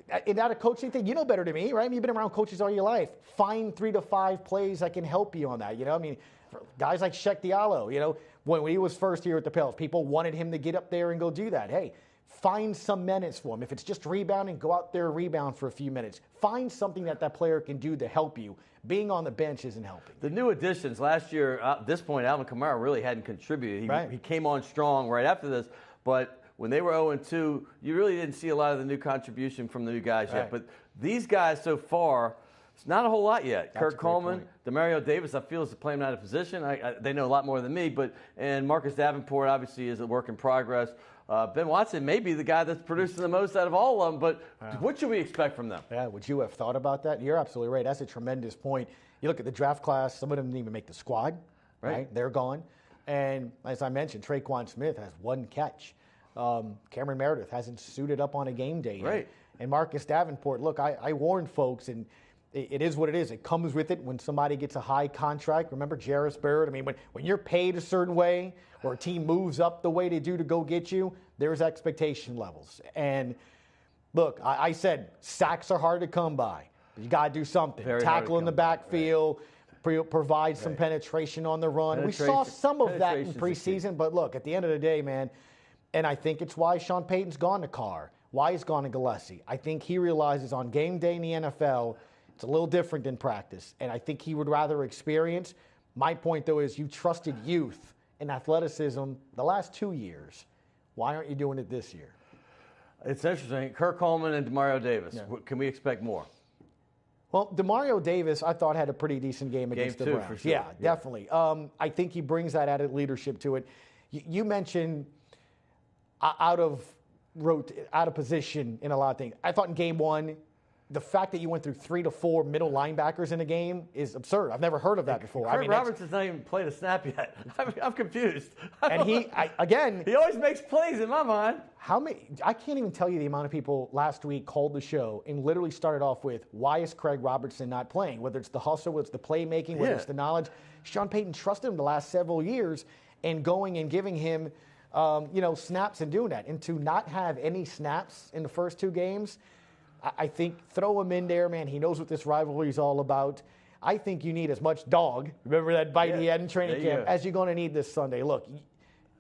it's not a coaching thing. You know better than me, right? I mean, you've been around coaches all your life. Find 3 to 5 plays that can help you on that. You know, I mean, for guys like Cheick Diallo, you know, when he was first here at the Pels, people wanted him to get up there and go do that. Hey, find some minutes for him. If it's just rebounding, go out there and rebound for a few minutes. Find something that player can do to help you. Being on the bench isn't helping.
The new additions last year, at this point, Alvin Kamara really hadn't contributed. He came on strong right after this, but when they were 0-2, you really didn't see a lot of the new contribution from the new guys yet. But these guys so far, it's not a whole lot yet. Kirk Coleman, Demario Davis, I feel is playing out of position. They know a lot more than me, and Marcus Davenport obviously is a work in progress. Ben Watson may be the guy that's producing the most out of all of them, but what should we expect from them?
Yeah, would you have thought about that? You're absolutely right. That's a tremendous point. You look at the draft class, some of them didn't even make the squad, right? They're gone. And as I mentioned, Traquan Smith has 1 catch. Cameron Meredith hasn't suited up on a game day yet. And Marcus Davenport, look, I warned folks, and it is what it is. It comes with it when somebody gets a high contract. Remember Jarvis Barrett? I mean, when you're paid a certain way or a team moves up the way they do to go get you, there's expectation levels. And look, I said sacks are hard to come by. You got to do something. Tackle in the backfield, provide some penetration on the run. We saw some of that in preseason, but look, at the end of the day, man, and I think it's why Sean Payton's gone to Carr, why he's gone to Gillespie. I think he realizes on game day in the NFL, it's a little different than practice, and I think he would rather experience. My point, though, is you trusted youth and athleticism the last 2 years. Why aren't you doing it this year?
It's interesting. Kirk Coleman and Demario Davis. Can we expect more?
Well, Demario Davis, I thought, had a pretty decent game against the Browns.
For sure.
Yeah, definitely. I think he brings that added leadership to it. You mentioned out of position in a lot of things. I thought in game 1, the fact that you went through 3 to 4 middle linebackers in a game is absurd. I've never heard of that before.
Kurt Roberts has not even played a snap yet. I'm confused.
And he
always makes plays in my mind.
I can't even tell you the amount of people last week called the show and literally started off with, why is Craig Robertson not playing? Whether it's the hustle, whether it's the playmaking, whether it's the knowledge. Sean Payton trusted him the last several years and going and giving him snaps and doing that. And to not have any snaps in the first 2 games, I think throw him in there, man. He knows what this rivalry is all about. I think you need as much dog, remember that bite he had in training camp, as you're going to need this Sunday. Look,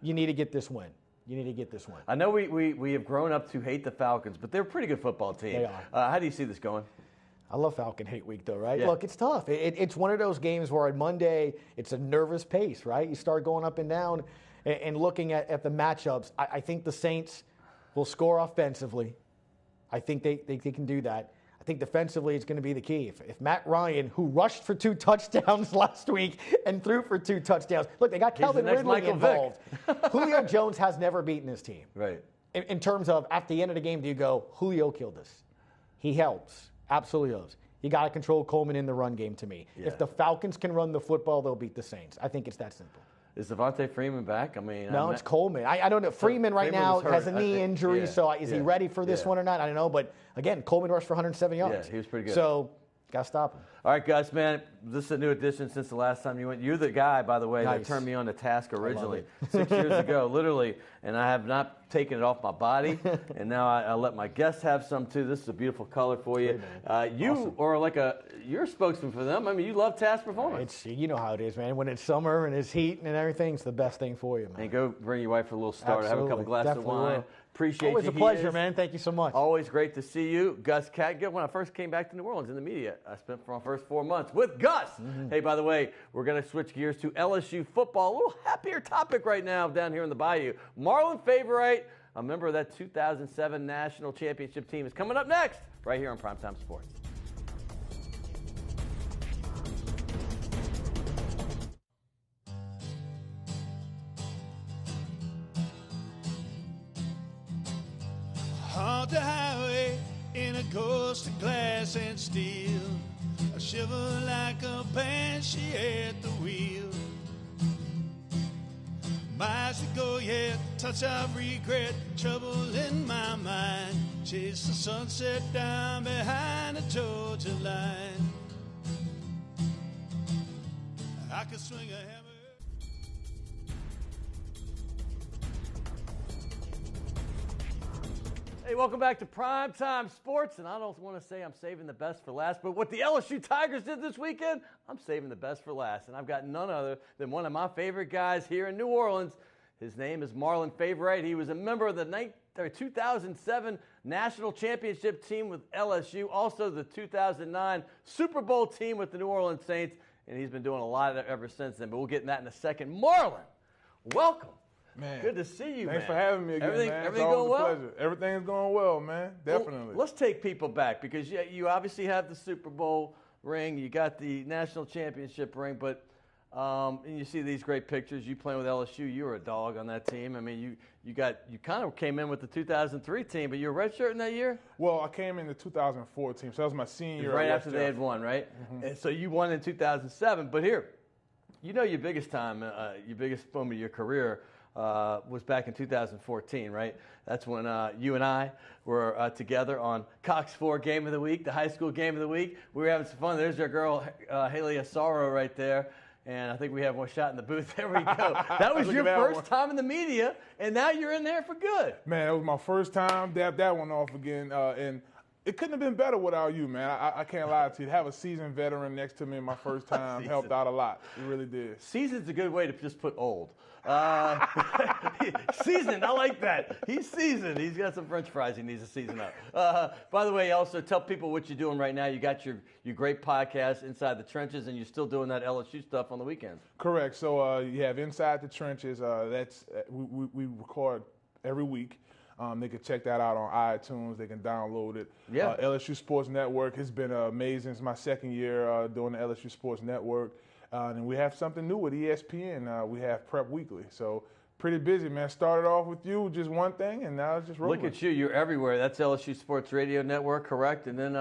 you need to get this win. You need to get this win.
I know we have grown up to hate the Falcons, but they're a pretty good football team.
They are.
How do you see this going?
I love Falcon Hate Week, though, right?
Yeah.
Look, it's tough. It's one of those games where on Monday, it's a nervous pace, right? You start going up and down and looking at the matchups. I think the Saints will score offensively. I think they can do that. I think defensively it's going to be the key. If Matt Ryan, who rushed for 2 touchdowns last week and threw for 2 touchdowns. Look, they got Calvin Ridley involved. Julio Jones has never beaten his team.
Right.
In terms of, at the end of the game, do you go, Julio killed us? He helps. Absolutely helps. You got to control Coleman in the run game to me. Yeah. If the Falcons can run the football, they'll beat the Saints. I think it's that simple.
Is Devontae Freeman back? I mean,
no, it's Coleman. I don't know. Freeman right now has a knee injury, so is he ready for this one or not? I don't know. But again, Coleman rushed for 107 yards.
Yeah, he was pretty good.
So Got to stop him.
All right, Gus, man, this is a new addition since the last time you went. You're the guy, by the way, that turned me on to Task originally 6 years ago, literally, and I have not taken it off my body, and now I let my guests have some too. This is a beautiful color for you. You are like you're a spokesman for them. I mean, you love Task Performance.
You know how it is, man. When it's summer and it's heat and everything, it's the best thing for you, man.
And go bring your wife for a little starter. Have a couple glasses of wine.
Will.
Appreciate
Always
you.
a pleasure, man. Thank you so much.
Always great to see you. Gus Kattengell. When I first came back to New Orleans in the media, I spent for my first 4 months with Gus. Hey, by the way, we're going to switch gears to LSU football. A little happier topic right now down here in the Bayou. Marlon Favorite, a member of that 2007 national championship team, is coming up next right here on Primetime Sports.
On the highway in a ghost of glass and steel, I shiver like a banshee at the wheel. Miles to go yet, touch of regret, trouble in my mind. Chase the sunset down behind the Georgia line. I could swing a hammer.
Hey, welcome back to Primetime Sports, and I don't want to say I'm saving the best for last, but what the LSU Tigers did this weekend, I'm saving the best for last, and I've got none other than one of my favorite guys here in New Orleans. His name is Marlon Favorite. He was a member of the 2007 National Championship team with LSU, also the 2009 Super Bowl team with the New Orleans Saints, and he's been doing a lot of that ever since then, but we'll get in that in a second. Marlon, welcome.
Man,
good to see you,
Thanks for having me again, man.
Everything going well?
Pleasure. Everything's going well, man. Definitely.
Well, let's take people back because you obviously have the Super Bowl ring, you got the national championship ring, but and you see these great pictures. You playing with LSU, you were a dog on that team. I mean, you kind of came in with the 2003 team, but you were redshirting that year.
Well, I came in the 2004 team, so that was my senior year.
Right after they had won, right? Mm-hmm. And so you won in 2007. But here, your biggest time, your biggest moment of your career. Was back in 2014, right? That's when you and I were together on Cox 4 Game of the Week, the high school Game of the Week. We were having some fun. There's our girl, Haley Asaro, right there. And I think we have one shot in the booth. There we go. That was your first time in the media, and now you're in there for good.
Man, it was my first time. Dabbed that one off again. And it couldn't have been better without you, man. I can't lie to you. To have a seasoned veteran next to me my first time helped out a lot. It really did.
Seasoned's a good way to just put old. Seasoned, I like that. He's seasoned. He's got some French fries he needs to season up. By the way, also tell people what you're doing right now. You got your great podcast, Inside the Trenches, and you're still doing that LSU stuff on the weekends.
Correct. So you have Inside the Trenches. That's we record every week. They can check that out on iTunes. They can download it.
Yeah.
LSU Sports Network has been amazing. It's my second year doing the LSU Sports Network. And we have something new with ESPN. We have Prep Weekly. So pretty busy, man. Started off with you, just one thing, and now it's just rolling.
Look at you. You're everywhere. That's LSU Sports Radio Network, correct? And then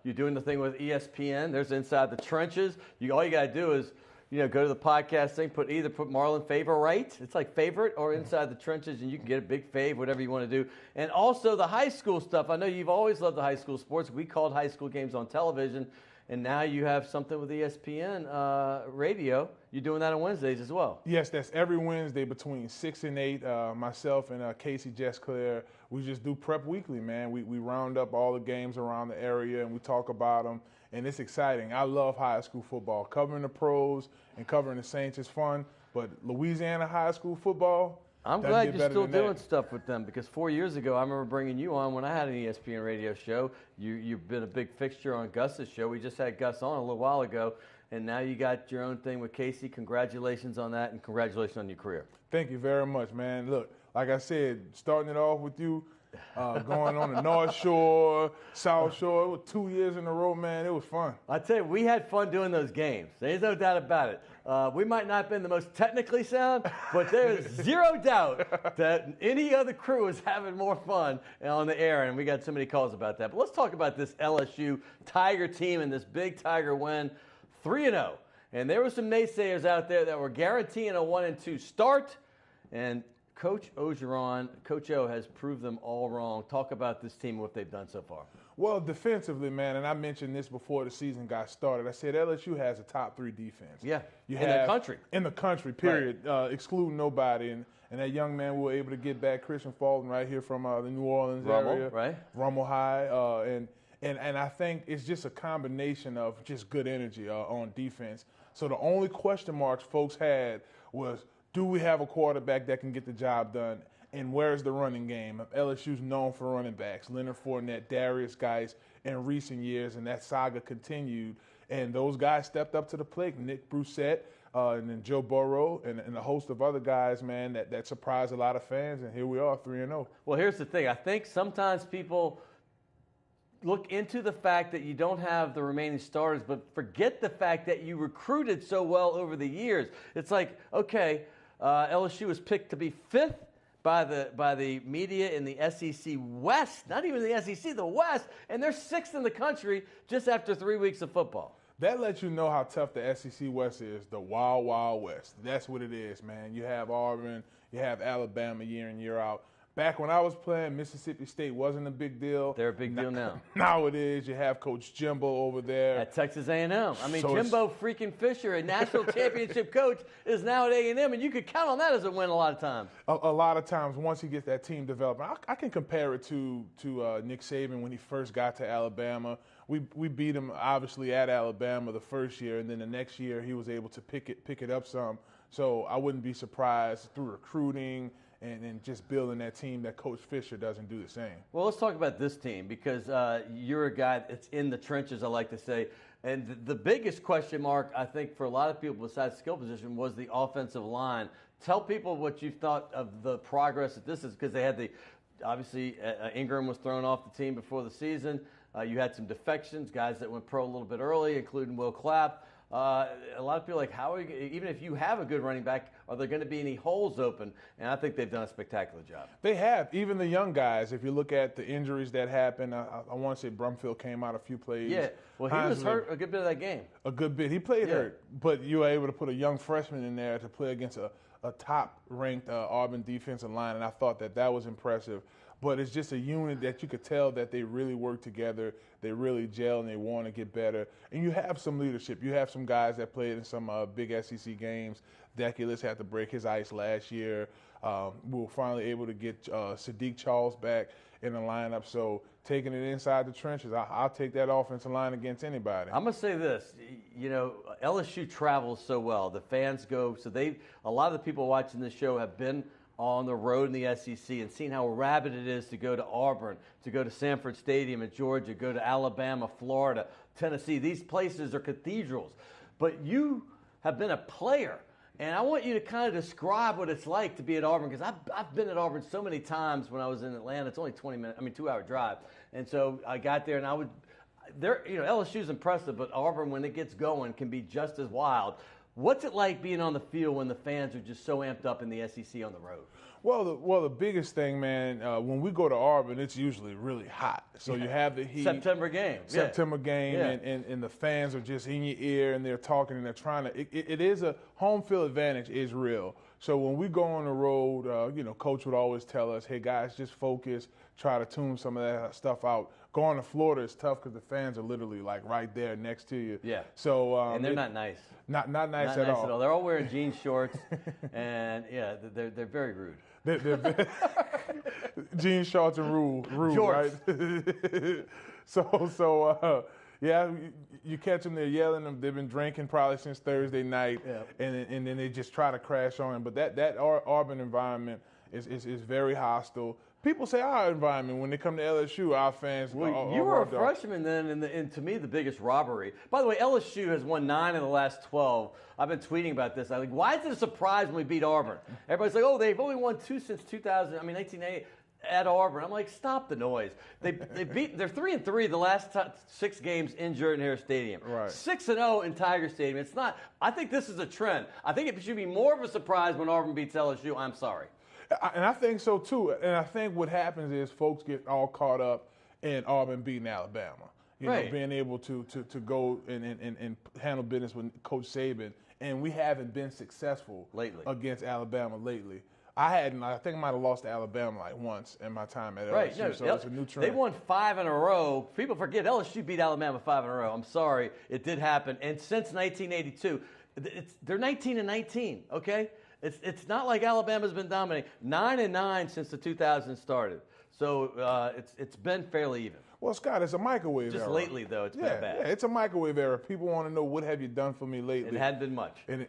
you're doing the thing with ESPN. There's Inside the Trenches. All you got to do is go to the podcast thing, put Marlon Favorite. It's like favorite or Inside the Trenches, and you can get a big fave, whatever you want to do. And also the high school stuff. I know you've always loved the high school sports. We called high school games on television. And now you have something with ESPN radio. You're doing that on Wednesdays as well.
Yes, that's every Wednesday between 6 and 8. Myself and Casey Jessclair, we just do Prep Weekly, man. We round up all the games around the area and we talk about them. And it's exciting. I love high school football. Covering the pros and covering the Saints is fun. But Louisiana high school football,
I'm glad you're still doing stuff with them because 4 years ago, I remember bringing you on when I had an ESPN radio show. You've been a big fixture on Gus's show. We just had Gus on a little while ago, and now you got your own thing with Casey. Congratulations on that, and congratulations on your career.
Thank you very much, man. Look, like I said, starting it off with you, going on the North Shore, South Shore. It was 2 years in a row, man. It was fun.
I tell you, we had fun doing those games. There's no doubt about it. We might not have been the most technically sound, but there's zero doubt that any other crew is having more fun on the air, and we got so many calls about that. But let's talk about this LSU Tiger team and this big Tiger win, 3-0. And there were some naysayers out there that were guaranteeing a 1-2 start, and Coach Ogeron, Coach O, has proved them all wrong. Talk about this team and what they've done so far.
Well, defensively, man, and I mentioned this before the season got started. I said LSU has a top 3 defense.
Yeah,
in
the country.
In the country, period, excluding nobody. And that young man, we were able to get back Christian Fulton right here from the New Orleans area.
Right.
Rummel High. And I think it's just a combination of just good energy on defense. So the only question marks folks had was, do we have a quarterback that can get the job done? And where's the running game? LSU's known for running backs. Leonard Fournette, Darius Geis in recent years, and that saga continued. And those guys stepped up to the plate. Nick Brissett and then Joe Burrow and a host of other guys, man, that surprised a lot of fans. And here we are, 3-0.
Well, here's the thing. I think sometimes people look into the fact that you don't have the remaining starters, but forget the fact that you recruited so well over the years. It's like, okay, LSU was picked to be 5th by the media in the SEC West, not even the SEC, the West, and they're 6th in the country just after 3 weeks of football.
That lets you know how tough the SEC West is, the wild, wild West. That's what it is, man. You have Auburn, you have Alabama year in, year out. Back when I was playing, Mississippi State wasn't a big deal.
They're a big deal now.
Now it is. You have Coach Jimbo over there.
At Texas A&M. I mean,
So
Jimbo freaking Fisher, a national championship coach, is now at A&M, and you could count on that as a win a lot of times.
A lot of times, once he gets that team developed, I can compare it to Nick Saban when he first got to Alabama. We beat him, obviously, at Alabama the first year, and then the next year he was able to pick it up some. So I wouldn't be surprised through recruiting and just building that team that Coach Fisher doesn't do the same.
Well, let's talk about this team because you're a guy that's in the trenches, I like to say. And the biggest question mark, I think, for a lot of people besides skill position was the offensive line. Tell people what you thought of the progress that this is, because they had obviously Ingram was thrown off the team before the season. You had some defections, guys that went pro a little bit early, including Will Clapp. A lot of people are like, how are you, even if you have a good running back, are there going to be any holes open? And I think they've done a spectacular job.
They have. Even the young guys, if you look at the injuries that happened, I want to say Brumfield came out a few plays.
Yeah, well, he was hurt a good bit of that game.
A good bit. He played hurt, but you were able to put a young freshman in there to play against a top-ranked Auburn defensive line, and I thought that was impressive. But it's just a unit that you could tell that they really work together, they really gel, and they want to get better. And you have some leadership. You have some guys that played in some big SEC games. Deculus had to break his ice last year. We were finally able to get Sadiq Charles back in the lineup. So taking it inside the trenches, I'll take that offensive line against anybody.
I'm going to say this. You know, LSU travels so well. The fans go. So a lot of the people watching this show have been on the road in the SEC and seen how rabid it is to go to Auburn, to go to Sanford Stadium in Georgia, go to Alabama, Florida, Tennessee. These places are cathedrals. But you have been a player, and I want you to kind of describe what it's like to be at Auburn, because I've been at Auburn so many times when I was in Atlanta. It's only 2-hour drive. And so I got there, and LSU's impressive, but Auburn, when it gets going, can be just as wild. What's it like being on the field when the fans are just so amped up in the SEC on the road?
Well, the biggest thing, man, when we go to Auburn, it's usually really hot. So you have the heat.
September game,
and the fans are just in your ear, and they're talking, and they're trying to. It is a home field advantage is real. So when we go on the road, Coach would always tell us, hey, guys, just focus, try to tune some of that stuff out. Going to Florida is tough because the fans are literally, like, right there next to you.
Yeah.
So
and they're not nice.
Not nice at all.
They're all wearing jean shorts, and, they're very rude.
They're jean shorts and rude,
Jorts.
right? You catch them, they're yelling, they've been drinking probably since Thursday night, and then they just try to crash on them. But that Auburn environment is very hostile. People say our environment when they come to LSU, our fans.
Well, you were a freshman then, and to me, the biggest robbery. By the way, LSU has won 9 of the last 12. I've been tweeting about this. I'm like, why is it a surprise when we beat Auburn? Everybody's like, oh, they've only won 2 since 1980 at Auburn. I'm like, stop the noise. They're 3-3 the last 6 games in Jordan-Hare Stadium.
Right.
6-0 in Tiger Stadium. It's not. I think this is a trend. I think it should be more of a surprise when Auburn beats LSU. I'm sorry.
And I think so, too. And I think what happens is folks get all caught up in Auburn beating Alabama. You know, being able to go and handle business with Coach Saban. And we haven't been successful
lately
against Alabama lately. I think I might have lost to Alabama like once in my time at LSU,
Right. No,
so it's a new trend.
They won 5 in a row. People forget LSU beat Alabama 5 in a row. I'm sorry, it did happen. And since 1982, they're 19-19. Okay, it's not like Alabama's been dominating. 9-9 since the 2000s started. So it's been fairly even.
Well, Scott, it's a microwave
Just
era.
lately, though, it's been bad.
Yeah, it's a microwave era. People want to know, what have you done for me lately?
It hadn't been much.
And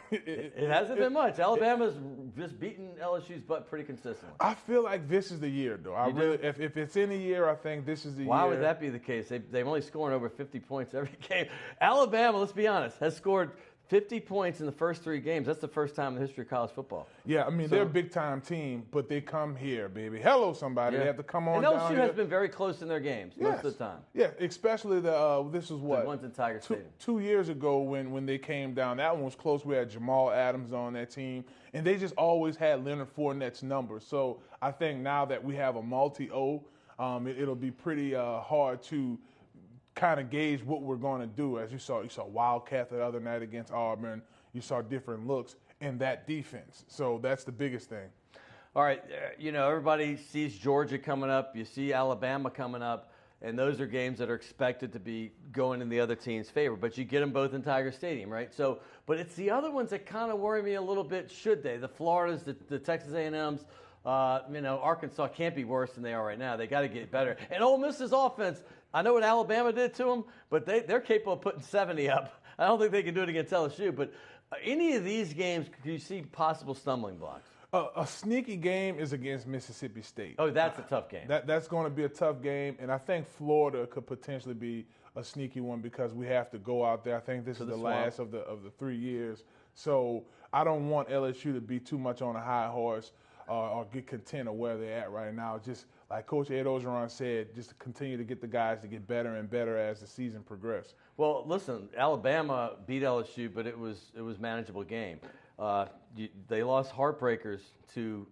it hasn't been much. Alabama's just beaten LSU's butt pretty consistently.
I feel like this is the year, though. If it's in a year, I think this is the year.
Why would that be the case? They've only scored over 50 points every game. Alabama, let's be honest, has scored 50 points in the first 3 games. That's the first time in the history of college football.
Yeah, I mean, they're a big-time team, but they come here, baby. Hello, somebody.
Yeah.
They have to come on
and
down
LSU
here.
has been very close in their games most of the time.
Yeah, especially this is what?
The ones in Tiger Stadium.
2 years ago when they came down, that one was close. We had Jamal Adams on that team, and they just always had Leonard Fournette's number. So I think now that we have a multi-O, it'll be pretty hard to kind of gauge what we're going to do. As you saw Wildcat the other night against Auburn. You saw different looks in that defense. So that's the biggest thing.
All right, everybody sees Georgia coming up. You see Alabama coming up, and those are games that are expected to be going in the other team's favor. But you get them both in Tiger Stadium, right? So, but it's the other ones that kind of worry me a little bit. Should they? The Floridas, the Texas A&Ms. Arkansas can't be worse than they are right now. They got to get better. And Ole Miss's offense, I know what Alabama did to them, but they're capable of putting 70 up. I don't think they can do it against LSU, but any of these games, do you see possible stumbling blocks?
A sneaky game is against Mississippi State.
Oh, that's a tough game.
That's going to be a tough game, and I think Florida could potentially be a sneaky one because we have to go out there. I think this is the last of the 3 years. So I don't want LSU to be too much on a high horse or get content of where they're at right now. Just like Coach Ed Ogeron said, just to continue to get the guys to get better and better as the season progresses.
Well, listen, Alabama beat LSU, but it was a manageable game. They lost heartbreakers to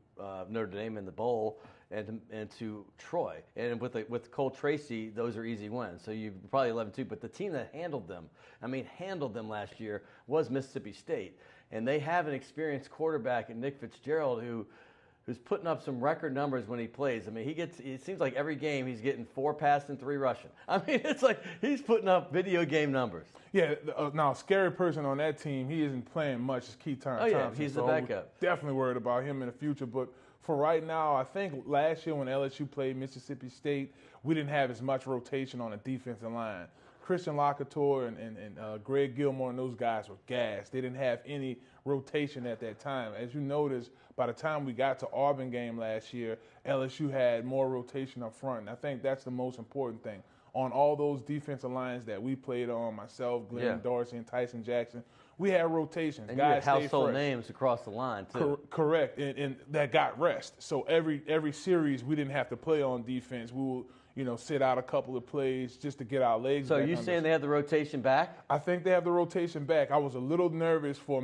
Notre Dame in the bowl and to Troy. And with Cole Tracy, those are easy wins. So you're probably 11-2. But the team that handled them last year was Mississippi State. And they have an experienced quarterback in Nick Fitzgerald who's putting up some record numbers when he plays. I mean, it seems like every game he's getting 4 passing and 3 rushing. I mean, it's like he's putting up video game numbers.
Yeah, now, scary person on that team, he isn't playing much, is Keaton Thompson.
Yeah, he's the backup.
Definitely worried about him in the future. But for right now, I think last year when LSU played Mississippi State, we didn't have as much rotation on the defensive line. Christian Lockhart and Greg Gilmore and those guys were gassed. They didn't have any rotation at that time. As you notice, by the time we got to Auburn game last year, LSU had more rotation up front. And I think that's the most important thing. On all those defensive lines that we played on, myself, Glenn Dorsey, and Tyson Jackson, we had rotations.
And
guys
you had household names across the line, too.
Correct, and that got rest. So every series we didn't have to play on defense. We will sit out a couple of plays just to get our legs back.
So are you saying they have the rotation back?
I think they have the rotation back. I was a little nervous for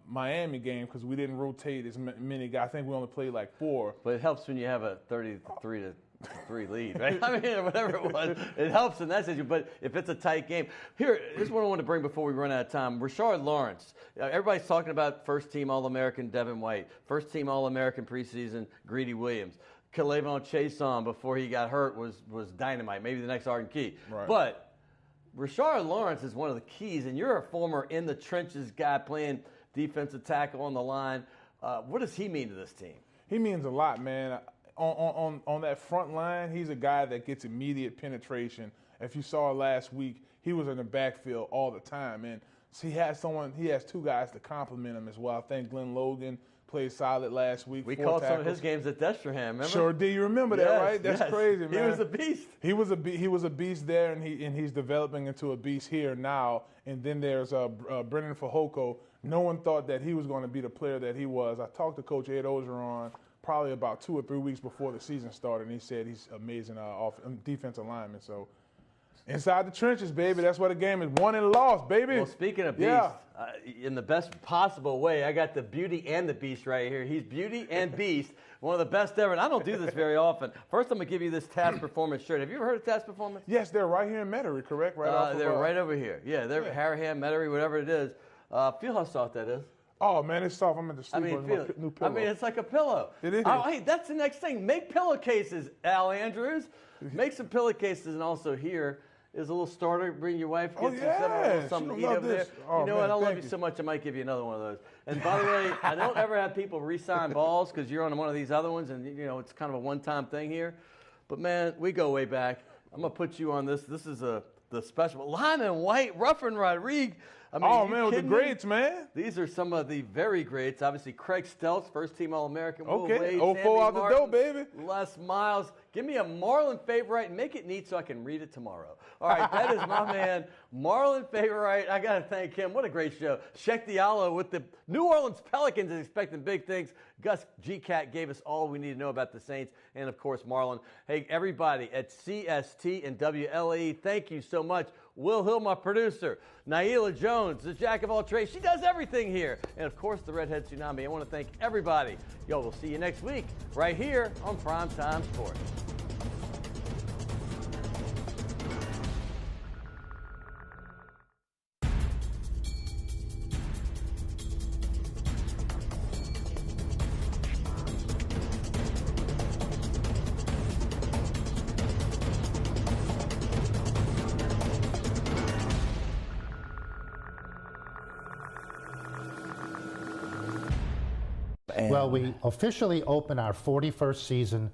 Miami game because we didn't rotate as many guys. I think we only played like 4.
But it helps when you have a 33-3 lead, right? I mean, whatever it was, it helps in that situation. But if it's a tight game, here's what I want to bring before we run out of time. Rashard Lawrence. Everybody's talking about first-team All-American Devin White, first-team All-American preseason Greedy Williams. K'Lavon Chaisson before he got hurt was dynamite, maybe the next Arden Key.
Right.
But Rashard Lawrence is one of the keys, and you're a former in-the-trenches guy playing defensive tackle on the line. What does he mean to this team?
He means a lot, man. On that front line, he's a guy that gets immediate penetration. If you saw last week, he was in the backfield all the time. And so he has 2 guys to complement him as well. I think Glenn Logan played solid last week.
We called some of his games at Destrehan, remember?
Sure did. You remember that, right? That's crazy, man.
He was a beast.
He was a beast there, and he's developing into a beast here now. And then there's Brendan Fehoko. No one thought that he was going to be the player that he was. I talked to Coach Ed Ogeron probably about 2 or 3 weeks before the season started, and he said he's amazing defensive lineman. So inside the trenches, baby. That's what the game is. Won and lost, baby.
Well, speaking of beast, in the best possible way, I got the beauty and the beast right here. He's beauty and beast, one of the best ever. And I don't do this very often. First, I'm going to give you this Task Performance shirt. Have you ever heard of Task Performance?
Yes, they're right here in Metairie, correct?
They're right over here. Yeah, they're Harahan, Metairie, whatever it is. Feel how soft that is.
Oh, man, it's soft. I'm in the sleep
I mean,
on my new pillow.
I mean, it's like a pillow.
It is.
Oh, hey, that's the next thing. Make pillowcases, Al Andrews. Make some pillowcases, and also here is a little starter. Bring your wife. Get something to eat over there.
Oh,
you know
man,
what? I love
thank
you so much. I might give you another one of those. And by the way, I don't ever have people re-sign balls because you're on one of these other ones, and you know it's kind of a one-time thing here. But man, we go way back. I'm gonna put you on this. This is the special Lyman White, Ruffin Rodriguez. I mean,
oh man, with the greats, man.
These are some of the very greats. Obviously, Craig Stelz, first-team All-American.
Okay,
Will Wade,
04 out
Martin,
the door, baby.
Les Miles. Give me a Marlon favorite and make it neat so I can read it tomorrow. All right, that is my man, Marlon favorite. I got to thank him. What a great show. Cheick Diallo with the New Orleans Pelicans is expecting big things. Gus G-Cat gave us all we need to know about the Saints. And, of course, Marlon. Hey, everybody at CST and WLAE, thank you so much. Will Hill, my producer. Naila Jones, the jack of all trades. She does everything here. And, of course, the Redhead Tsunami. I want to thank everybody. Yo, we'll see you next week right here on Primetime Sports.
Well, we officially open our 41st season